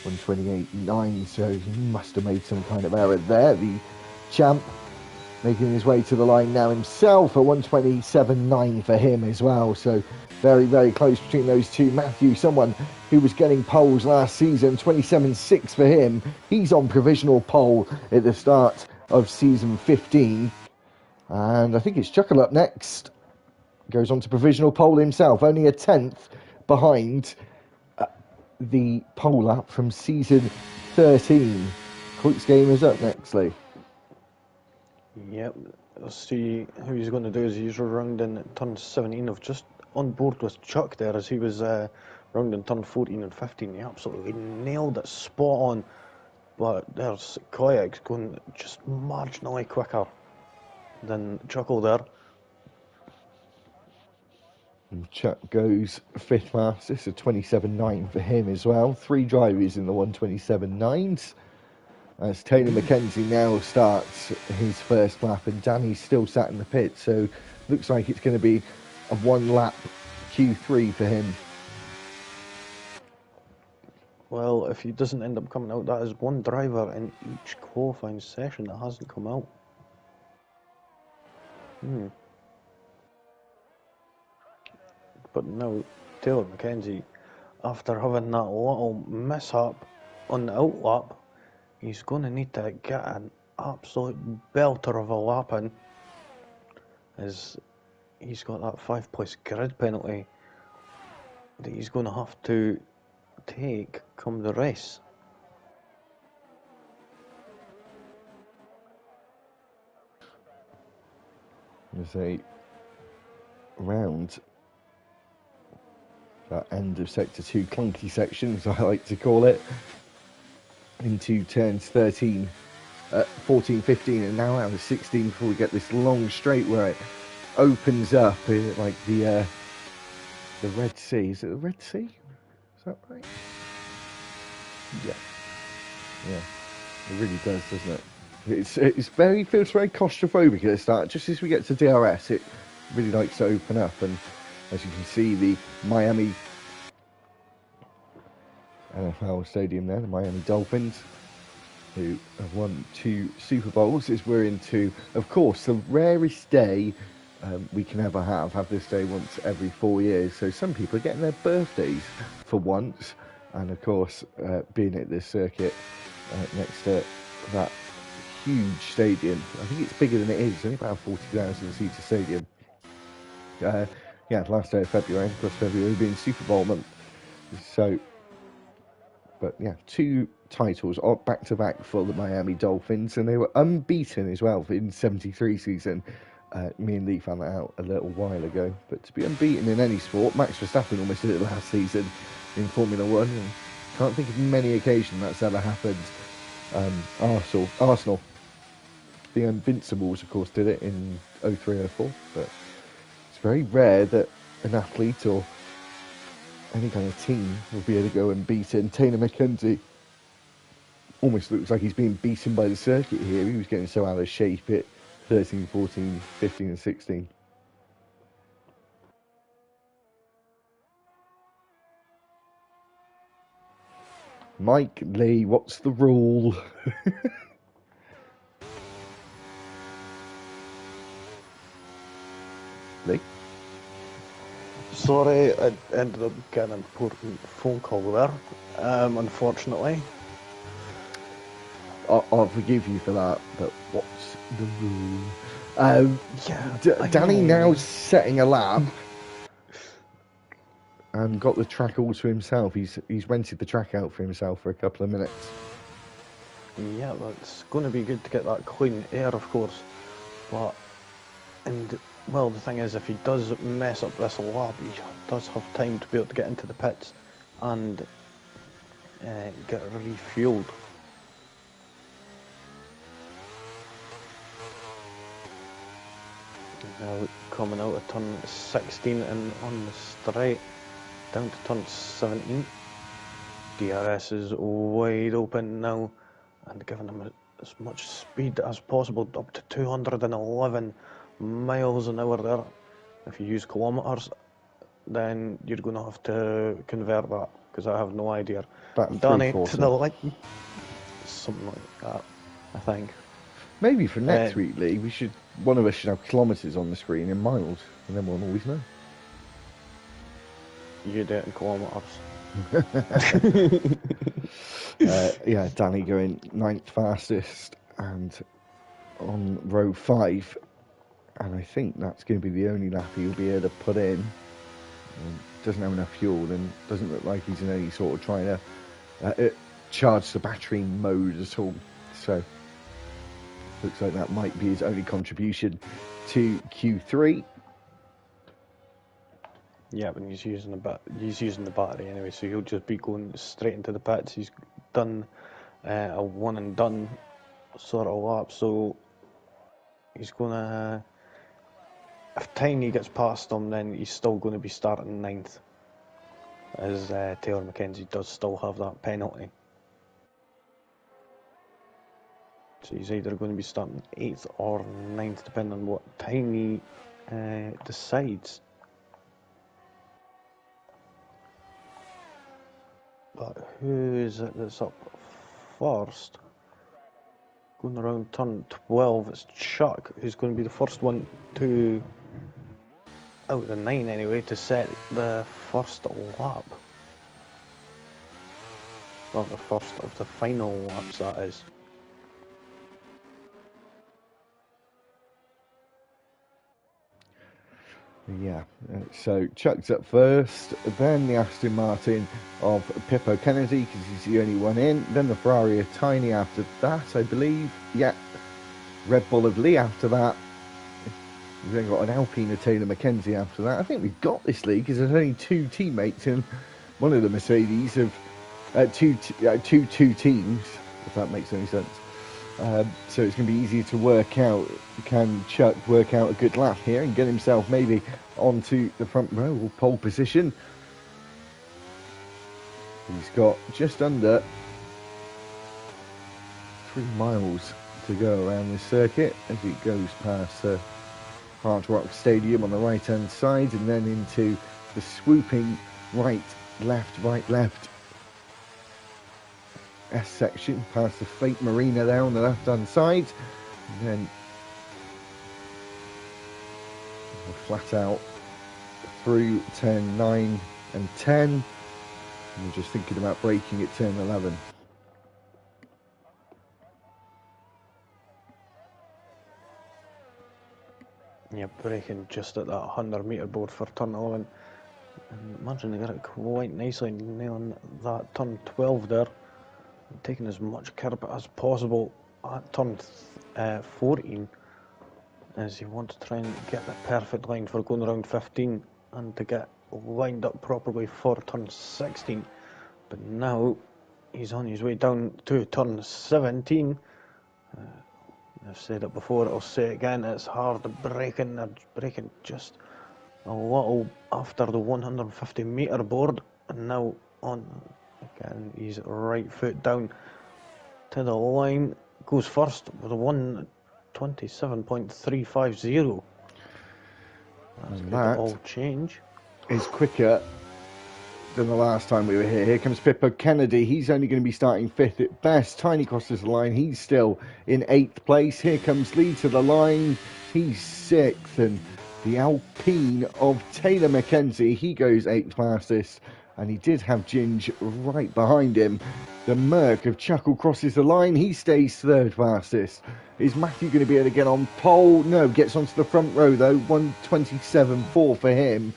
128.9, so he must have made some kind of error there. The champ making his way to the line now himself, a 127.9 for him as well. So very, very close between those two. Matthew, someone who was getting poles last season, 27.6 for him. He's on provisional pole at the start of season 15. And I think it's Chuckle up next. Goes on to provisional pole himself, only a 10th behind the pole lap from season 13. Quick's Gamers up next, Lee. Yep, let's see how he's going to do as he's rounding at turn 17. Of just on board with Chuck there as he was rounding turn 14 and 15. He absolutely nailed it spot on. But there's Koyak's going just marginally quicker than Chuckle there. And Chuck goes 5th fastest, a 27.9 for him as well. 3 drivers in the 127.9s. As Taylor McKenzie now starts his first lap, and Danny's still sat in the pit, so looks like it's going to be a 1-lap Q3 for him. Well, if he doesn't end up coming out, that is 1 driver in each qualifying session that hasn't come out. but now Taylor Mackenzie, after having that little mishap on the outlap, he's going to need to get an absolute belter of a lap in, as he's got that 5-place grid penalty that he's going to have to take come the race. There's a round that end of sector 2 clunky section, as I like to call it, into turns 13, 14, 15, and now out of 16 before we get this long straight where it opens up like the Red Sea. Is it the Red Sea? Is that right? Yeah. Yeah. It really does, doesn't it? Feels very claustrophobic at the start. Just as we get to DRS, it really likes to open up, and as you can see, the Miami NFL Stadium there, the Miami Dolphins, who have won 2 Super Bowls, as we're into, of course, the rarest day we can ever have this day once every 4 years. So some people are getting their birthdays for once, and of course, being at this circuit next to that huge stadium. I think it's bigger than it is. It's only about 40,000 seater stadium. Yeah, last day of February, of course, February being Super Bowl month. So, but yeah, 2 titles back to back for the Miami Dolphins, and they were unbeaten as well in '73 season. Me and Lee found that out a little while ago. But to be unbeaten in any sport, Max Verstappen almost did it last season in Formula One. And can't think of many occasions that's ever happened. Arsenal, the Invincibles, of course, did it in 03-04, but it's very rare that an athlete or any kind of team will be able to go and beat it. And Taylor Mackenzie almost looks like he's being beaten by the circuit here. He was getting so out of shape at 13, 14, 15 and 16. Mike Lee, what's the rule? Lee? Sorry, I ended up getting an important phone call there, unfortunately. I'll forgive you for that, but what's the rule? Yeah, Danny now setting a lap and got the track all to himself. He's rented the track out for himself for a couple of minutes. Yeah, well, it's going to be good to get that clean air, of course. But, well, the thing is, if he does mess up this lap, he does have time to be able to get into the pits and get refueled. Now coming out of turn 16 and on the straight down to turn 17. DRS is wide open now and giving him as much speed as possible, up to 211 miles an hour there. If you use kilometres, then you're going to have to convert that, because I have no idea. Danny to the light, something like that, I think. Maybe for next week, Lee, one of us should have kilometres on the screen in miles, and then we'll always know. You do it in kilometres. Yeah, Danny going 9th fastest and on row 5, and I think that's going to be the only lap he'll be able to put in. Doesn't have enough fuel and doesn't look like he's in any sort of trying to charge the battery mode at all. So looks like that might be his only contribution to Q3. Yeah, but he's using the battery anyway, so he'll just be going straight into the pits. He's done a one and done sort of lap, so he's gonna. If Tiny gets past him, then he's still going to be starting 9th, as Taylor Mackenzie does still have that penalty. So he's either going to be starting 8th or 9th, depending on what Tiny decides. But who is it that's up first? Going around turn 12, it's Chuck, who's going to be the first one to out of the 9 anyway, to set the first lap. Well, the first of the final laps, that is. Yeah, so Chuck's up first, then the Aston Martin of Pippo Kennedy, because he's the only one in, then the Ferrari of Tiny after that, I believe. Yeah, Red Bull of Lee after that. We've then got an Alpine of Taylor Mackenzie after that. I think we've got this league because there's only 2 teammates in one of the Mercedes of two teams, if that makes any sense. So it's going to be easier to work out. Can Chuck work out a good lap here and get himself maybe onto the front row or pole position? He's got just under 3 miles to go around this circuit as he goes past Hard Rock Stadium on the right hand side and then into the swooping right left S section past the Fate Marina there on the left hand side, and then flat out through turn 9 and 10, and we're just thinking about braking at turn 11. Yeah, braking just at that 100 metre board for turn 11. And imagine they got it quite nicely, nailing that turn 12 there. Taking as much curb as possible at turn 14, as you want to try and get the perfect line for going around 15 and to get lined up properly for turn 16. But now he's on his way down to turn 17. I've said it before, I'll say it again, it's hard braking. They're braking just a little after the 150 metre board, and now on again, his right foot down to the line, goes first with a 1:27.350. That's good, all change. Is quicker than the last time we were here. Here comes Pippo Kennedy. He's only going to be starting 5th at best. Tiny crosses the line. He's still in 8th place. Here comes Lee to the line. He's 6th. And the Alpine of Taylor Mackenzie, he goes 8th fastest. And he did have Ginge right behind him. The Merc of Chuckle crosses the line. He stays 3rd fastest. Is Matthew going to be able to get on pole? No, gets onto the front row though. 1:27.4 for him.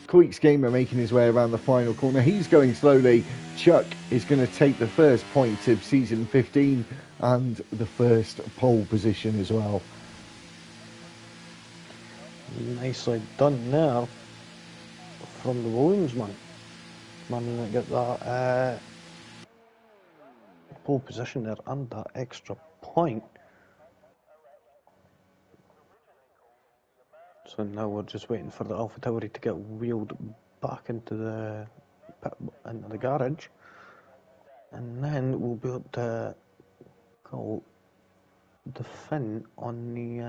Queeks Gamer making his way around the final corner. He's going slowly. Chuck is going to take the first point of season 15 and the first pole position as well. Nicely done there from the Williams-man. Managing to get that pole position there and that extra point. So now we're just waiting for the AlphaTauri to get wheeled back into the garage, and then we'll be able to call the fin on the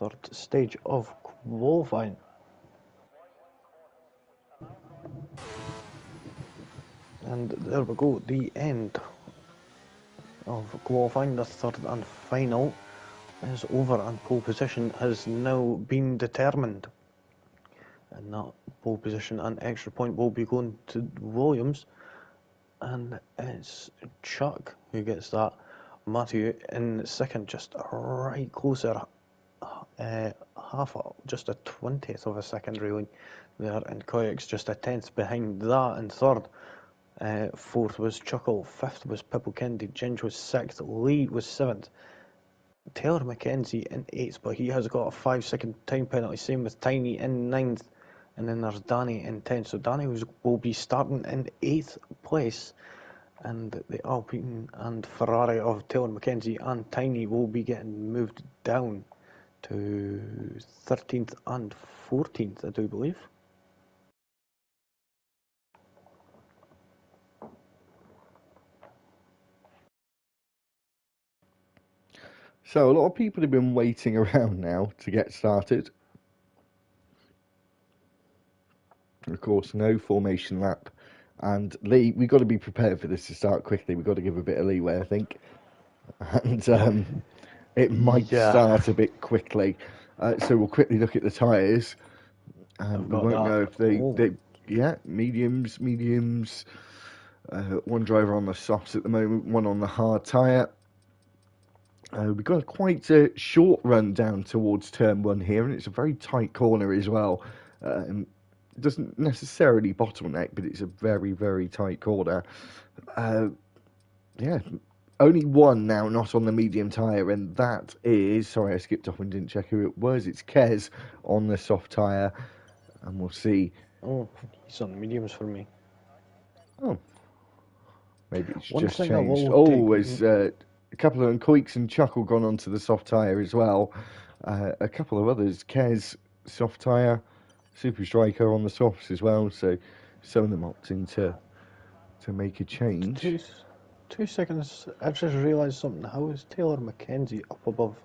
3rd stage of qualifying. And there we go, the end of qualifying, the 3rd and final is over, and pole position has now been determined. And that pole position and extra point will be going to Williams, and it's Chuck who gets that. Matthew in 2nd, just right closer, just a 20th of a second really there, and Koyak's just a 10th behind that in 3rd. 4th was Chuckle, 5th was Pippo Kennedy, Ginge was 6th, Lee was 7th. Taylor Mackenzie in 8th, but he has got a 5-second time penalty. Same with Tiny in 9th, and then there's Danny in 10th. So Danny will be starting in 8th place, and the Alpine and Ferrari of Taylor Mackenzie and Tiny will be getting moved down to 13th and 14th, I do believe. So a lot of people have been waiting around now to get started. Of course, no formation lap. And Lee, we've got to be prepared for this to start quickly. We've got to give a bit of leeway, I think. And it might start a bit quickly. So we'll quickly look at the tyres. I've We got won't that. know if Oh, yeah, mediums. One driver on the softs at the moment, one on the hard tyre. We've got quite a short run down towards turn one here, and it's a very tight corner as well. It doesn't necessarily bottleneck, but it's a very, very tight corner. Yeah, only one now not on the medium tyre, and that is, sorry, I skipped off and didn't check who it was. It's Kez on the soft tyre, and we'll see. oh, he's on mediums for me. Oh, maybe it's One just thing I changed. will take. Oh, there's a couple of Queeks and Chuckle gone onto the soft tyre as well. A couple of others, Kez, soft tyre, Super Striker on the softs as well, so some of them opting to make a change. Two seconds. I just realised something. How is Taylor McKenzie up above?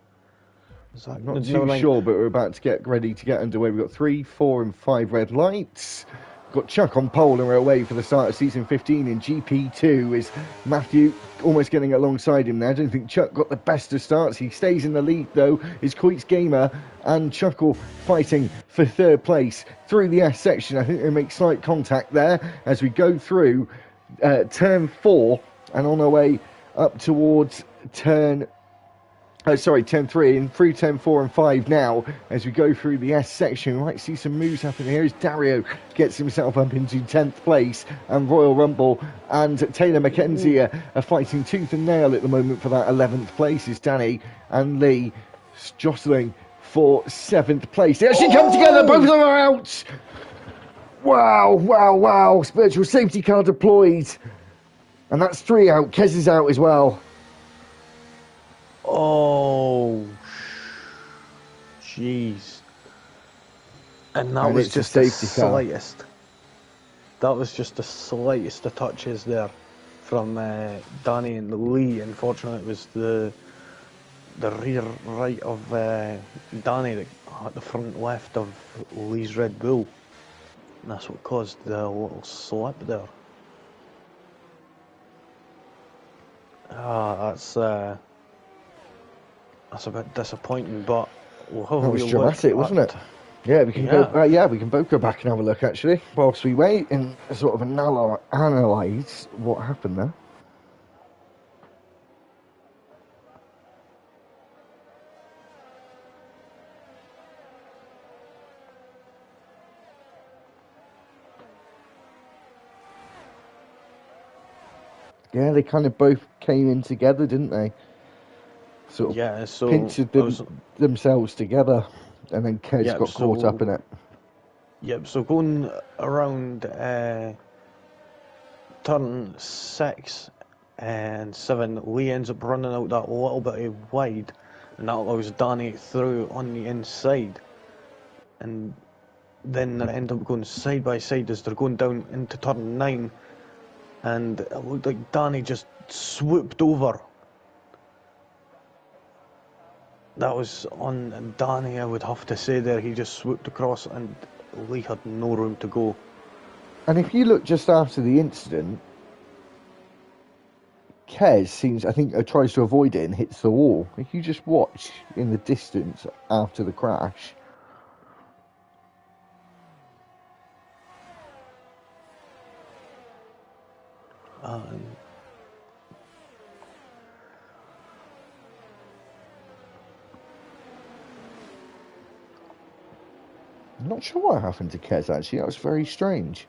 Is that I'm not never too mind? sure, but we're about to get ready to get underway. We've got 3, 4, and 5 red lights. Got Chuck on pole, and we're away for the start of season 15 in GP2. Is Matthew almost getting alongside him now? I don't think Chuck got the best of starts. He stays in the lead though. Is Queeks Gamer and Chuckle fighting for third place through the S section. I think they make slight contact there as we go through turn 4 and on our way up towards turn 3 and through 10, 4 and 5 now as we go through the S section. We might see some moves happen here as Dario gets himself up into 10th place and Royal Rumble and Taylor McKenzie are fighting tooth and nail at the moment for that 11th place as Danny and Lee jostling for 7th place. They actually come together, both of them are out. Wow. Spiritual safety car deployed. And that's 3 out. Kez is out as well. Oh, jeez. And that was just the slightest. That was just the slightest of touches there from Danny and Lee. Unfortunately, it was the rear right of Danny that at the front left of Lee's Red Bull. And that's what caused the little slip there. That's a bit disappointing, but we'll have a was dramatic, wasn't it? Yeah, we can go. We can both go back and have a look actually, whilst we wait and sort of analyse what happened there. Yeah, they kind of both came in together, didn't they? Sort of pincered themselves together, and then Kez got caught up in it. Yep, so going around turn 6 and 7, Lee ends up running out that little bit wide, and that allows Danny through on the inside. And then they end up going side by side as they're going down into turn 9. And it looked like Danny just swooped over. That was on Danny, I would have to say there. He just swooped across and Lee had no room to go. And if you look just after the incident, Kez seems, I think, tries to avoid it and hits the wall. If you just watch in the distance after the crash. I'm not sure what happened to Kez actually. That was very strange.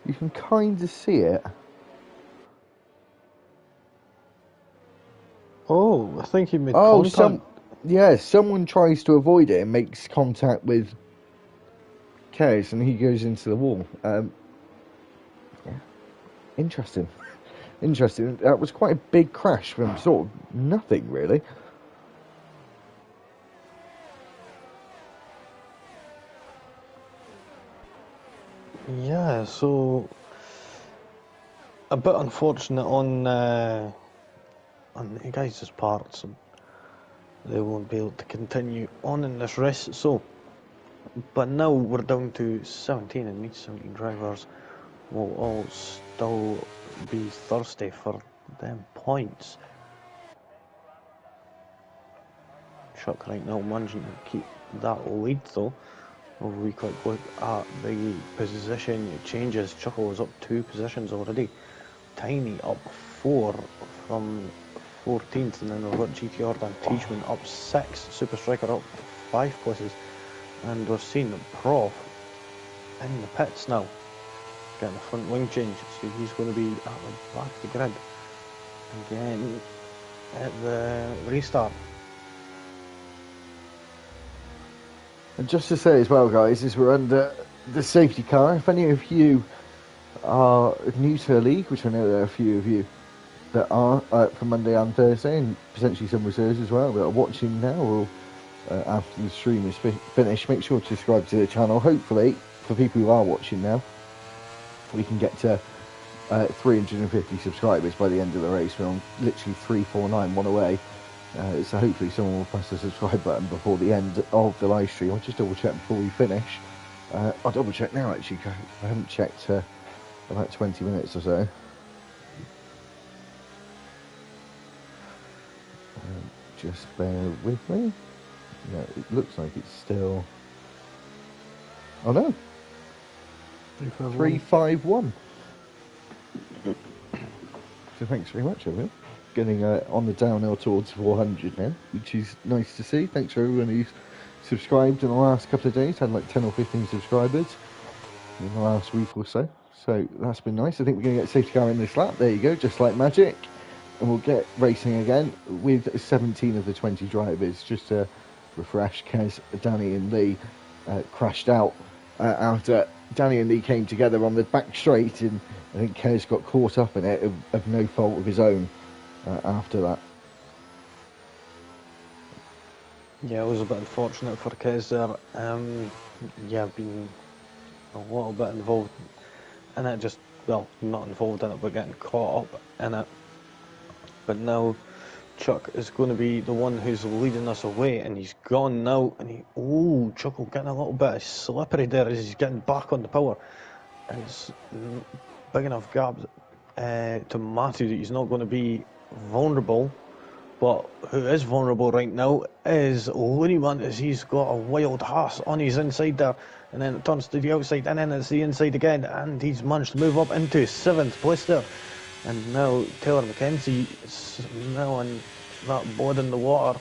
You can kind of see it. Oh, I think he made contact. Someone tries to avoid it and makes contact with Kez, and he goes into the wall. Interesting. That was quite a big crash from sort of nothing, really. Yeah, so a bit unfortunate on the guys' parts, and they won't be able to continue on in this race. So, but now we're down to 17, and these 17 drivers will all still be thirsty for them points. Chuck right now managing to keep that lead though. If we quick look at the position changes, Chuckle is up 2 positions already. Tiny up 4 from 14th, and then we've got GTR and Teachman up 6, Super Striker up 5 places, and we're seeing Prof in the pits now, getting the front wing change, so he's going to be at the back of the grid again at the restart. And just to say as well, guys, as we're under the safety car, if any of you are new to the league, which I know there are a few of you that are for Monday and Thursday, and potentially some reserves as well that are watching now or after the stream is finished, make sure to subscribe to the channel. Hopefully, for people who are watching now, we can get to 350 subscribers by the end of the race. We're on literally 349, one away. So hopefully someone will press the subscribe button before the end of the live stream. I'll just double check before we finish. I'll double check now actually, I haven't checked about 20 minutes or so. Just bear with me. No, it looks like it's still... Oh no! 351. So thanks very much, everyone. Getting on the downhill towards 400 now, which is nice to see. Thanks for everyone who's subscribed in the last couple of days. Had like 10 or 15 subscribers in the last week or so. So that's been nice. I think we're going to get safety car in this lap. There you go, just like magic. And we'll get racing again with 17 of the 20 drivers. Just to refresh, Kez, Danny and Lee crashed out after Danny and Lee came together on the back straight, and I think Kez got caught up in it of no fault of his own after that. Yeah, it was a bit unfortunate for Kez there. Yeah, being a little bit involved in it, just, well, not involved in it, but getting caught up in it. But now Chuck is going to be the one who's leading us away, and he's gone now, and Chuckle getting a little bit slippery there as he's getting back on the power. And it's big enough gap to Matthew that he's not going to be vulnerable. But who is vulnerable right now is Looneyman, as he's got a wild horse on his inside there, and then it turns to the outside, and then it's the inside again, and he's managed to move up into 7th place there. And now Taylor McKenzie is now in that bod in the water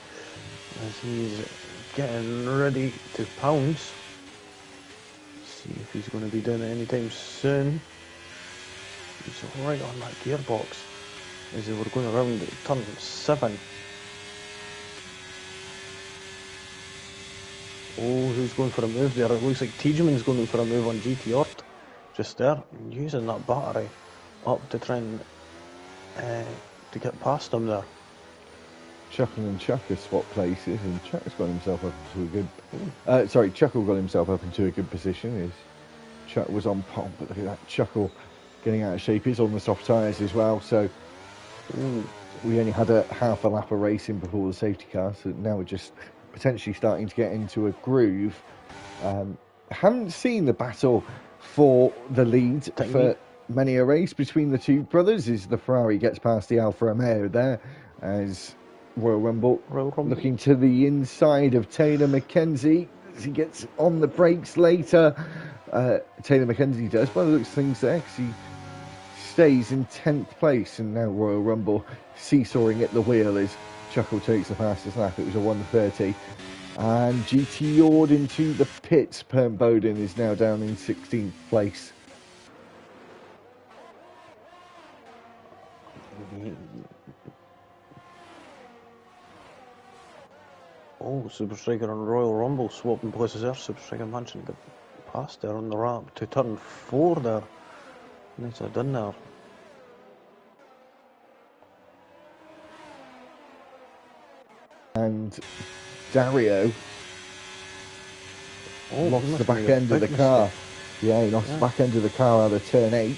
as he's getting ready to pounce. See if he's going to be doing it anytime soon. He's right on that gearbox as they were going around turn 7. Oh, who's going for a move there? It looks like Tiedeman's going for a move on GTR just there, using that battery up to try and to get past him there. Chuckle and Chuck have swapped places, and Chuck's got himself up into a good... Chuckle got himself up into a good position. As Chuck was on pole, but look at that, Chuckle getting out of shape. He's on the soft tyres as well, so we only had a half a lap of racing before the safety car, so now we're just potentially starting to get into a groove. Haven't seen the battle for the lead for many a race between the two brothers as the Ferrari gets past the Alfa Romeo there, as Royal Rumble looking to the inside of Taylor McKenzie as he gets on the brakes later. Taylor McKenzie does, by the looks of things there, because he stays in 10th place, and now Royal Rumble seesawing at the wheel as Chuckle takes the fastest lap. It was a 1:30, and GT Ord into the pits. Perm Bowden is now down in 16th place. Oh, Super Striker and Royal Rumble swapping places there. Super Striker managing to get past there on the ramp to turn 4 there. Nicely done there. And Dario lost the back end of the car. Yeah, he lost the back end of the car out of turn 8,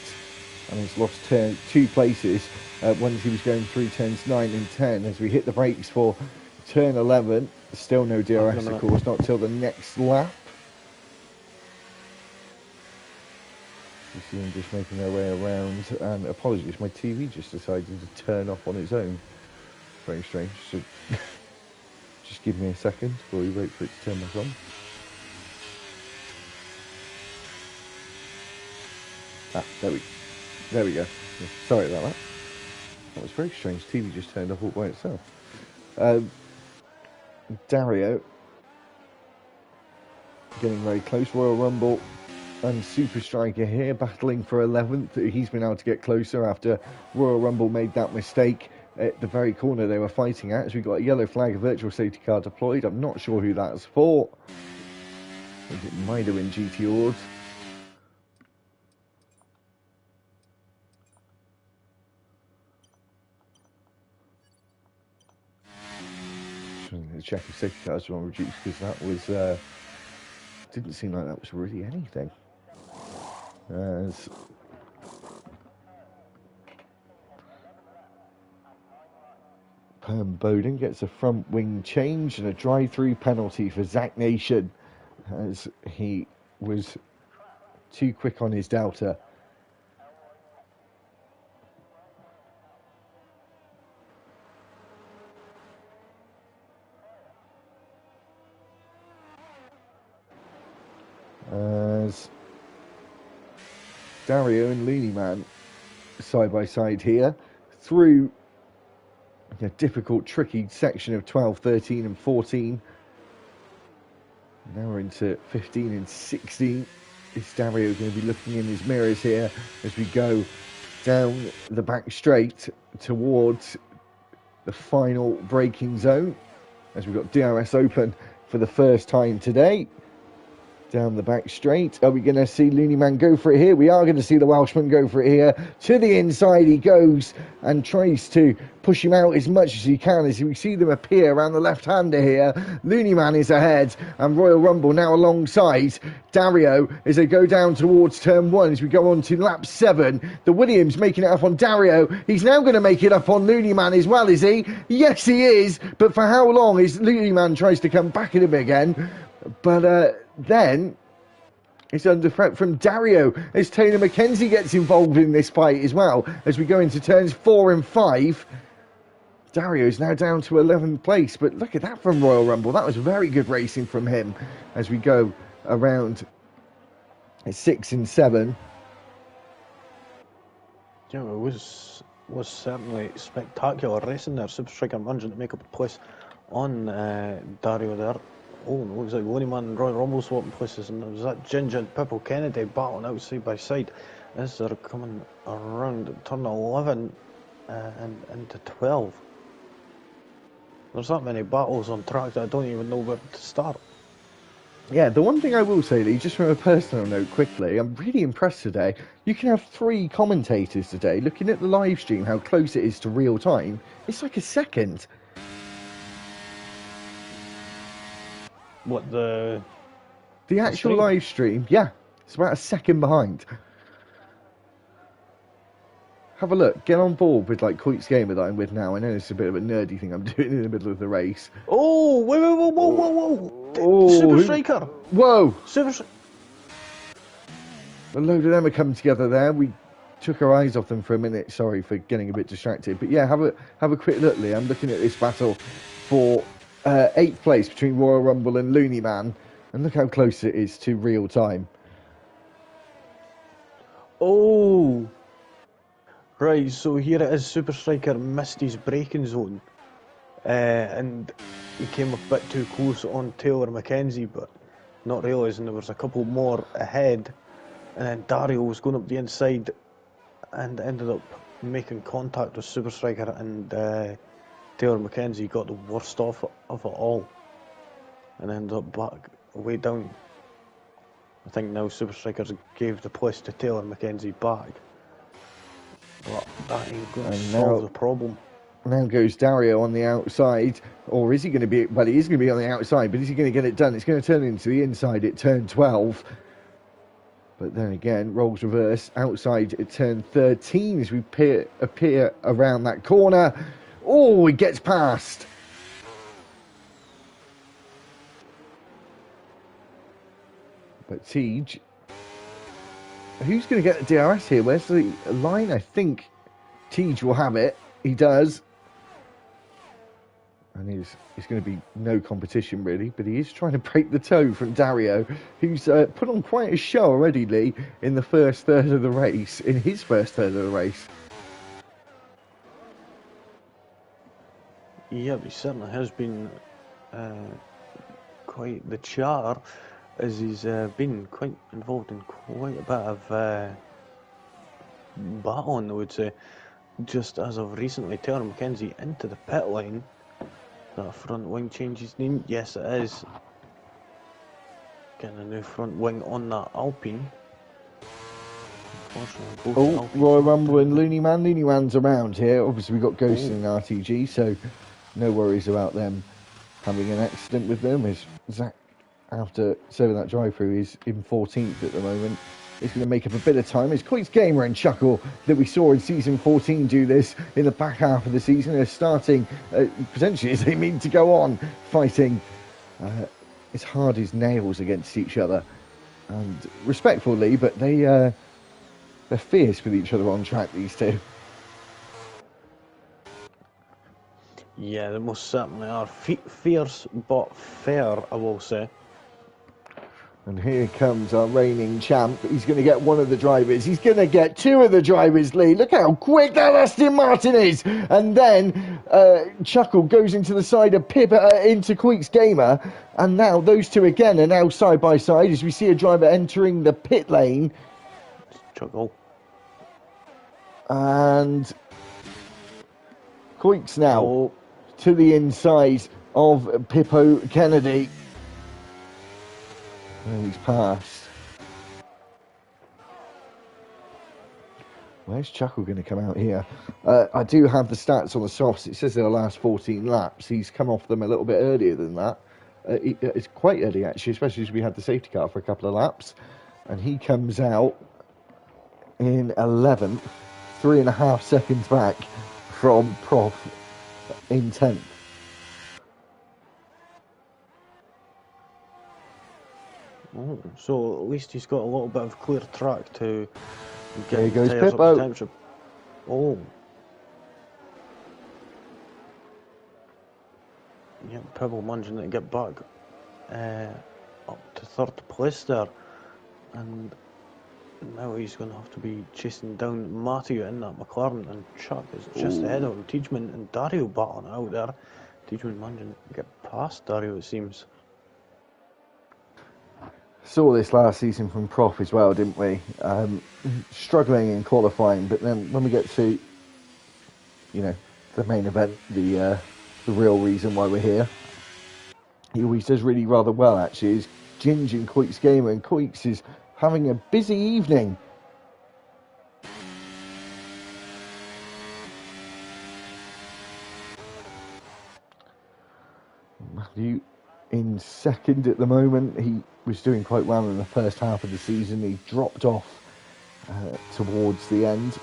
and he's lost 2 places once he was going through turns 9 and 10. As we hit the brakes for turn 11, still no DRS of course, not till the next lap. You see them just making their way around, and apologies, my TV just decided to turn off on its own. Very strange. Just give me a second before we wait for it to turn back on. Ah, there we go. Yeah, sorry about that. That was very strange. TV just turned off all by itself. Dario getting very close. Royal Rumble and Super Striker here battling for 11th. He's been able to get closer after Royal Rumble made that mistake at the very corner they were fighting at. As we got a yellow flag, a virtual safety car deployed. I'm not sure who that's for. I think it might have been GT Ords. Check if safety cars were on reduced, because that was didn't seem like that was really anything. As Perm Bowden gets a front wing change and a drive-through penalty for Zach Nation, as he was too quick on his Delta. As Dario and Looney Man side by side here through a difficult, tricky section of 12, 13 and 14. Now we're into 15 and 16. Is Dario going to be looking in his mirrors here as we go down the back straight towards the final braking zone, as we've got DRS open for the first time today. Down the back straight. Are we going to see Looney Man go for it here? We are going to see the Welshman go for it here. To the inside he goes and tries to push him out as much as he can, as we see them appear around the left-hander here. Looney Man is ahead and Royal Rumble now alongside Dario as they go down towards turn 1 as we go on to lap 7. The Williams making it up on Dario. He's now going to make it up on Looney Man as well, is he? Yes, he is. But for how long? As Looney Man tries to come back at him again. But then it's under threat from Dario as Taylor McKenzie gets involved in this fight as well. As we go into turns 4 and 5, Dario is now down to 11th place. But look at that from Royal Rumble. That was very good racing from him as we go around 6 and 7. Yeah, it was certainly spectacular racing there. Super Striker managing to make up a place on Dario there. Oh, it looks like Looney Man and Royal Rumble swapping places, and there was that Ginger and Pipple Kennedy battling out side by side as they're coming around turn 11 and into 12. There's that many battles on track that I don't even know where to start. Yeah, the one thing I will say, Lee, just from a personal note quickly, I'm really impressed today. You can have 3 commentators today. Looking at the live stream, how close it is to real time, it's like a second. What, the actual live stream? Yeah, it's about a second behind. Have a look. Get on board with like Coit's Gamer that I'm with now. I know it's a bit of a nerdy thing I'm doing in the middle of the race. Oh, whoa. Oh, Super Striker. Whoa. Super Striker. A load of them are coming together there. We took our eyes off them for a minute. Sorry for getting a bit distracted. But yeah, have a quick look, Lee. I'm looking at this battle for 8th place between Royal Rumble and Looney Man, and look how close it is to real time. Oh, right, so here it is. Super Striker missed his braking zone and he came a bit too close on Taylor McKenzie, but not realising there was a couple more ahead, and then Dario was going up the inside and ended up making contact with Super Striker, and Taylor McKenzie got the worst of it all and ended up back way down. I think now Super Strikers gave the place to Taylor McKenzie back, but that ain't going to solve the problem. Now goes Dario on the outside, or is he going to be? Well, he is going to be on the outside, but is he going to get it done? It's going to turn into the inside at turn 12. But then again, roles reverse outside at turn 13 as we appear around that corner. Oh, he gets past. But Tej, who's going to get the DRS here? Where's the line? I think Tej will have it. He does. And it's going to be no competition really, but he is trying to break the toe from Dario, who's put on quite a show already, Lee, in the first third of the race, in his first third of the race. Yeah, but he certainly has been quite the chatter, as he's been quite involved in quite a bit of battling, I would say. Just as of recently, Taylor McKenzie into the pit lane. That front wing change his name? Yes, it is. Getting a new front wing on that Alpine. Unfortunately, both Royal Rumble and Looney Man. Looney Man's around here. Obviously, we've got Ghost in RTG, so no worries about them having an accident with them. As Zach, after serving that drive-through, is in 14th at the moment. It's going to make up a bit of time. It's Queens Gamer and Chuckle that we saw in Season 14 do this in the back half of the season. They're starting, potentially as they mean to go on, fighting as hard as nails against each other. And respectfully, but they're fierce with each other on track, these two. Yeah, they most certainly are. Fierce but fair, I will say. And here comes our reigning champ. He's going to get one of the drivers. He's going to get two of the drivers, Lee. Look how quick that Aston Martin is. And then Chuckle goes into the side of Pip into Queeks Gamer. And now those two again are now side by side as we see a driver entering the pit lane. Chuckle. And Queeks now to the inside of Pippo Kennedy. And he's passed. Where's Chuckle going to come out here? I do have the stats on the softs. It says in the last 14 laps. He's come off them a little bit earlier than that. It's quite early, actually, especially as we had the safety car for a couple of laps. And he comes out in 11th, 3.5 seconds back from Prof in 10th. Oh, so at least he's got a little bit of clear track to get there goes tyres Pippo. up the temperature. Oh. Yep, Pibble managing to get back up to third place there. And now he's going to have to be chasing down Matthew in that McLaren, and Chuck is just ahead of him. Teachman and Dario battling out there. Teachman managing to get past Dario, it seems. Saw this last season from Prof as well, didn't we? Struggling in qualifying, but then when we get to, you know, the main event, the real reason why we're here, he always does really rather well, actually. Is Ginge and Queeks Gamer, and Queeks is having a busy evening. Matthew in second at the moment. He was doing quite well in the first half of the season. He dropped off towards the end.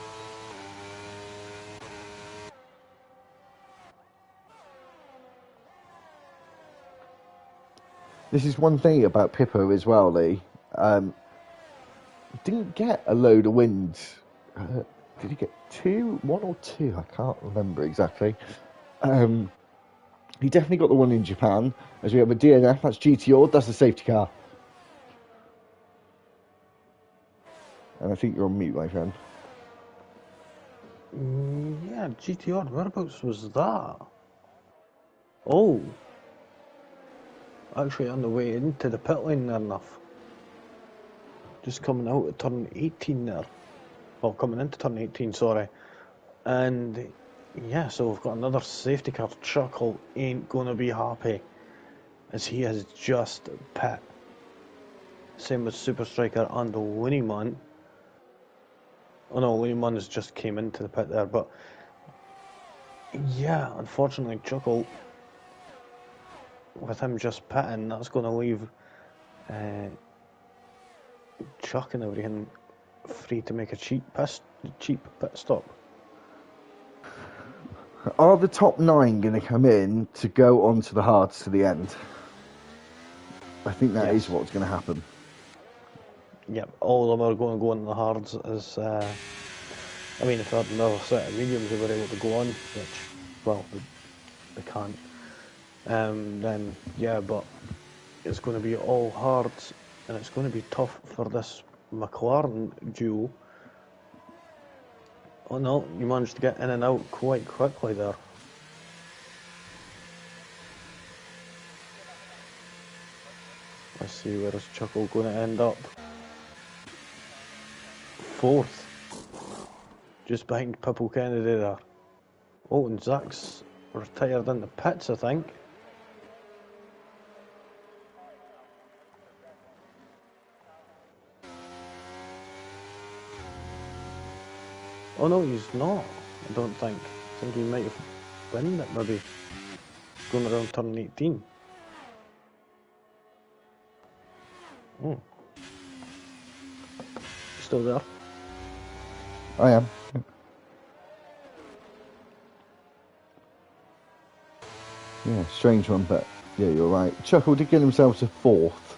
This is one thing about Pippo as well, Lee. Didn't get a load of wins. Did he get one or two? I can't remember exactly. He definitely got the one in Japan, as we have a DNF, that's GTO, that's the safety car. And I think you're on mute, my friend. Yeah, GTR, whereabouts was that? Oh. Actually on the way into the pit lane there enough. Just coming out of turn 18 there. Well, coming into turn 18, sorry. And yeah, so we've got another safety car. Chuckle ain't gonna be happy, as he has just pit. Same with Super Striker and the Looney Man. Oh no, Looney Man has just came into the pit there, but yeah, unfortunately Chuckle, with him just pitting, that's gonna leave Chuck and everything free to make a cheap pit stop. Are the top 9 going to come in to go on to the hards to the end? I think that is what's going to happen. Yep, all of them are going to go on the hards as, I mean, if they had another set of mediums they were able to go on, which, well, they can't. then yeah, but it's going to be all hard, and it's going to be tough for this McLaren duo. Oh no, you managed to get in and out quite quickly there. Let's see, where is Chuckle going to end up? Fourth. Just behind Pipple Kennedy there. Oh, and Zach's retired in the pits, I think. Oh no, he's not. I don't think. I think he might have won it, maybe. Going around turn 18. Oh. Still there? I am. Yeah, strange one, but yeah, you're right. Chuckle did get himself to fourth.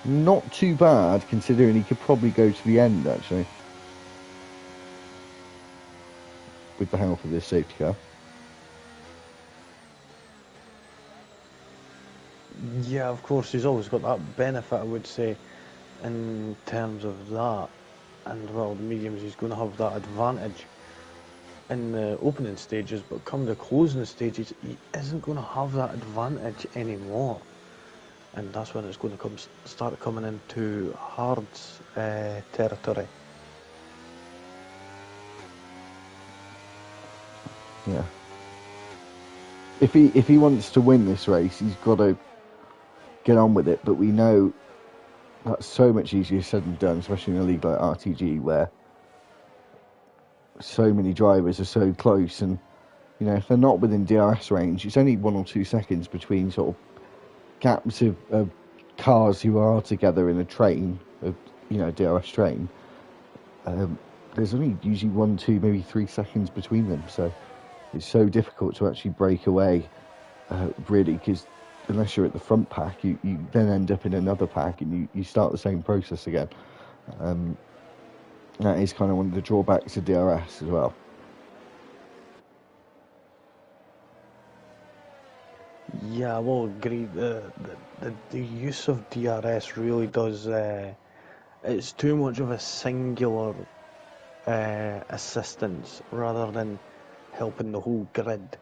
Not too bad, considering he could probably go to the end, actually. With the help of this safety car. Yeah, of course, he's always got that benefit, I would say, in terms of that. And, well, the mediums, he's going to have that advantage in the opening stages, but come the closing stages, he isn't going to have that advantage anymore. And that's when it's going to start coming into hard territory. Yeah. If he wants to win this race, he's got to get on with it. But we know that's so much easier said than done, especially in a league like RTG, where so many drivers are so close, and you know, if they're not within DRS range, it's only 1 or 2 seconds between sort of gaps of cars who are together in a train, DRS train. There's only usually 1, 2, maybe 3 seconds between them, so it's so difficult to actually break away, really, because unless you're at the front pack, you then end up in another pack and you start the same process again. That is kind of one of the drawbacks of DRS as well. Yeah, I will agree. The use of DRS really does. It's too much of a singular assistance rather than helping the whole grid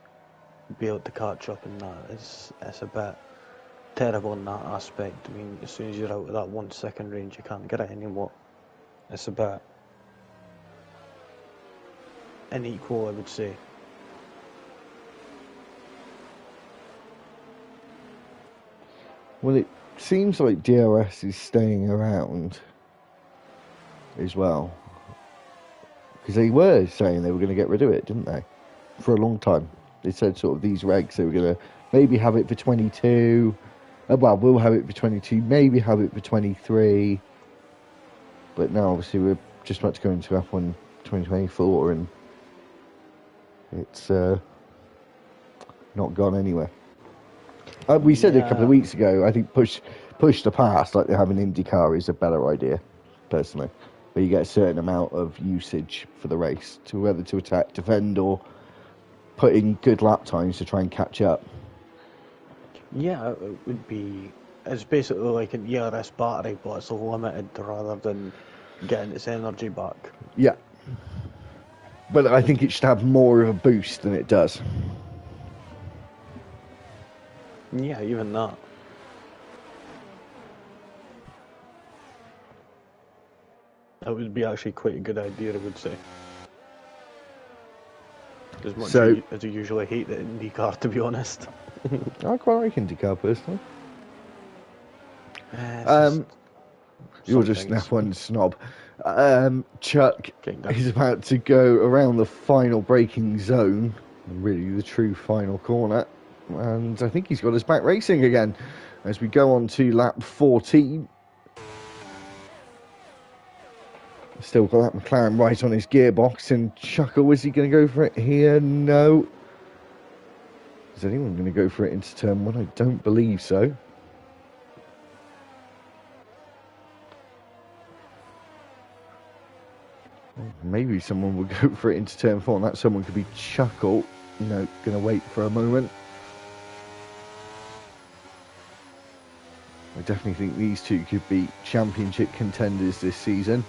be able to catch up, and that it's a bit terrible in that aspect. I mean, as soon as you're out of that 1 second range, you can't get it anymore. It's a bit unequal, I would say. Well, it seems like DRS is staying around as well, because they were saying they were going to get rid of it, didn't they? For a long time. They said sort of these regs, they were going to maybe have it for 22. Well, we'll have it for 22, maybe have it for 23. But now, obviously, we're just about to go into F1 2024, and it's not gone anywhere. We said a couple of weeks ago, I think push to pass, like they have in IndyCar, is a better idea, personally. Where you get a certain amount of usage for the race, to whether to attack, defend, or put in good lap times to try and catch up. Yeah, it would be. It's basically like an ERS battery, but it's limited rather than getting its energy back. Yeah. But I think it should have more of a boost than it does. Yeah, even that. That would be actually quite a good idea, I would say. As much as I usually hate the IndyCar, to be honest. I quite like IndyCar, personally. You're just an F1 snob. Chuck is about to go around the final braking zone, really the true final corner, and I think he's got us back racing again as we go on to lap 14. Still got that McLaren right on his gearbox, and Chuckle, is he going to go for it here? No. Is anyone going to go for it into turn 1? I don't believe so. Maybe someone will go for it into turn 4, and that someone could be Chuckle. No, going to wait for a moment. I definitely think these two could be championship contenders this season.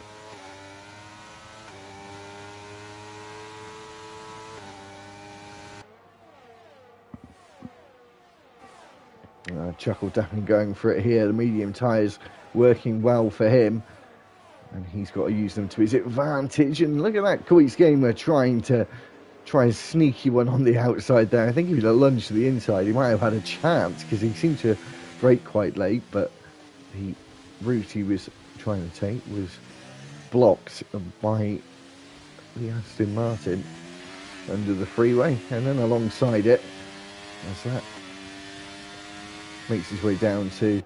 Chuckle definitely going for it here. The medium tyres working well for him, and he's got to use them to his advantage. And look at that, Coy's Gamer trying a sneaky one on the outside there. I think if he'd have lunged to the inside, he might have had a chance, because he seemed to brake quite late, but the route he was trying to take was blocked by the Aston Martin under the freeway, and then alongside it, as that makes his way down to the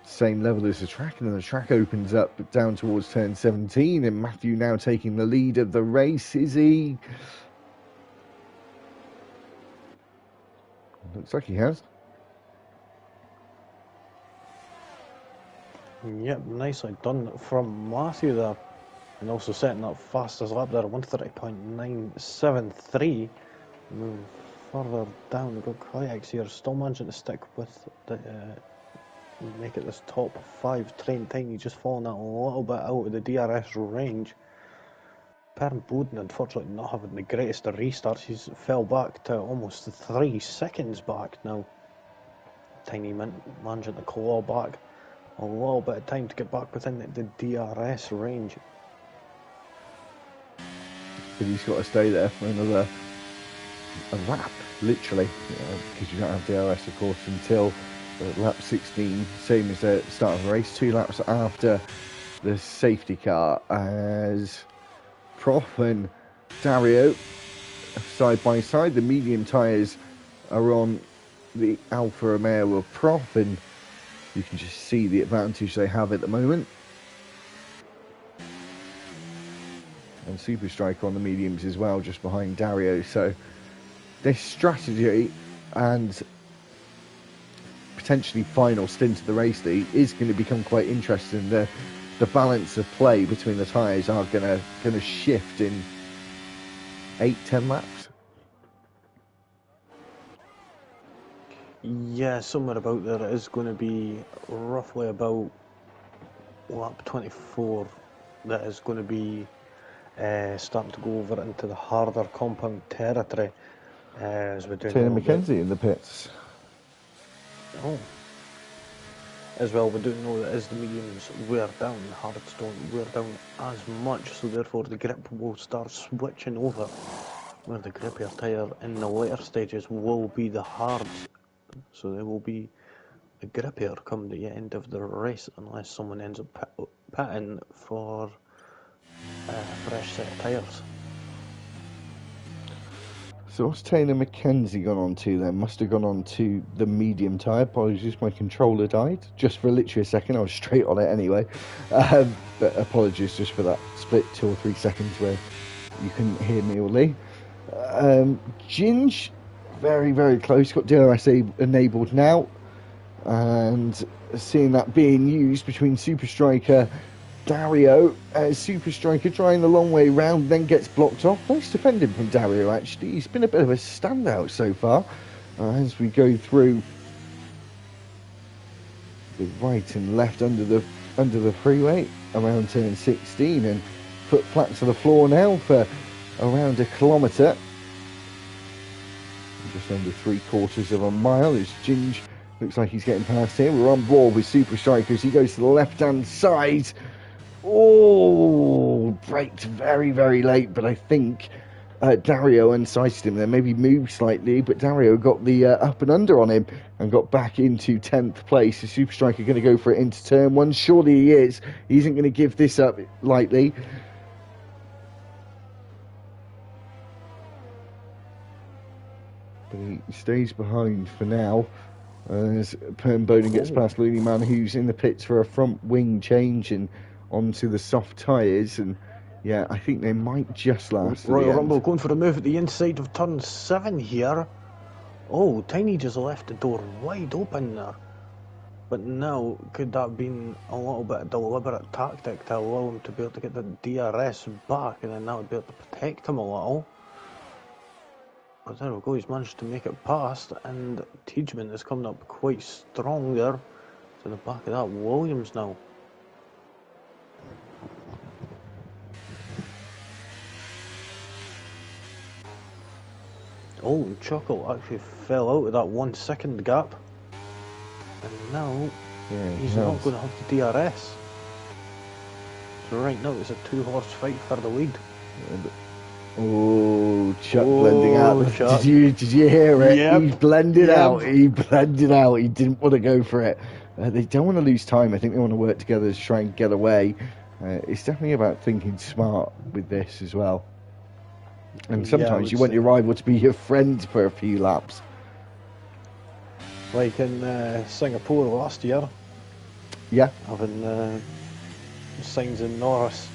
same level as the track, and then the track opens up down towards turn 17, and Matthew now taking the lead of the race. Is he? Looks like he has. Yep, nicely done from Matthew there. And also setting up fastest lap there, 130.973. Move further down, we got Kayaks here, still managing to stick with the, make it this top 5 train time. He's just falling a little bit out of the DRS range. Perrin Boden, unfortunately, not having the greatest of restarts. He's fell back to almost 3 seconds back now. Tiny managing to claw back a little bit of time to get back within the DRS range. But he's got to stay there for another lap, literally, because you don't have DRS, of course, until lap 16, same as the start of the race, 2 laps after the safety car, as Prof and Dario side by side. The medium tyres are on the Alfa Romeo of Prof, and you can just see the advantage they have at the moment. And Super Striker on the mediums as well, just behind Dario. So this strategy and potentially final stint of the race lead is going to become quite interesting. The balance of play between the tyres are going to shift in 8-10 laps. Yeah, somewhere about there. It is going to be roughly about lap 24 that is going to be starting to go over into the harder compound territory, as we're doing. Taylor McKenzie in the pits. Oh. As well, we do know that as the mediums wear down, the hards don't wear down as much, so therefore the grip will start switching over, where the grippier tyre in the later stages will be the hards, so they will be the grippier come the end of the race, unless someone ends up pitting for a fresh set of tyres. So what's Taylor McKenzie gone on to then? Must have gone on to the medium tyre. Apologies, my controller died. Just for literally a second, I was straight on it anyway. But apologies just for that split 2 or 3 seconds where you couldn't hear me or Lee. Ginge, very, very close. Got DRS enabled now. And seeing that being used between Super Striker, Dario, Super Striker trying the long way round, then gets blocked off. Nice defending from Dario, actually. He's been a bit of a standout so far as we go through the right and left under the freeway around turn 16, and foot flat to the floor now for around a kilometre. Just under 3/4 of a mile as Ginge looks like he's getting past here. We're on board with Super Striker as he goes to the left-hand side. Oh, braked very, very late, but I think Dario unsighted him there, maybe moved slightly, but Dario got the up and under on him and got back into 10th place. Is Super Striker going to go for it into turn 1? Surely he is. He isn't going to give this up lightly. But he stays behind for now as Perrin Boden gets past Looney Man, who's in the pits for a front wing change and onto the soft tyres, and yeah, I think they might just last. Royal Rumble going for a move at the inside of turn 7 here. Oh, Tiny just left the door wide open there. But now, could that have been a little bit of deliberate tactic to allow him to be able to get the DRS back, and then that would be able to protect him a little? But there we go, he's managed to make it past, and Teachman is coming up quite strong there. To the back of that, Williams now. Oh, Chuckle actually fell out of that 1 second gap. And now, he's not going to have the DRS. So right now, it's a 2-horse fight for the lead. Oh, Chuck blending out. Chuck. Did you hear it? Yep. He blended out. He blended out. He didn't want to go for it. They don't want to lose time. I think they want to work together to try and get away. It's definitely about thinking smart with this as well. And sometimes you want your rival to be your friend for a few laps. Like in Singapore last year. Yeah. Having Sainz and Norris.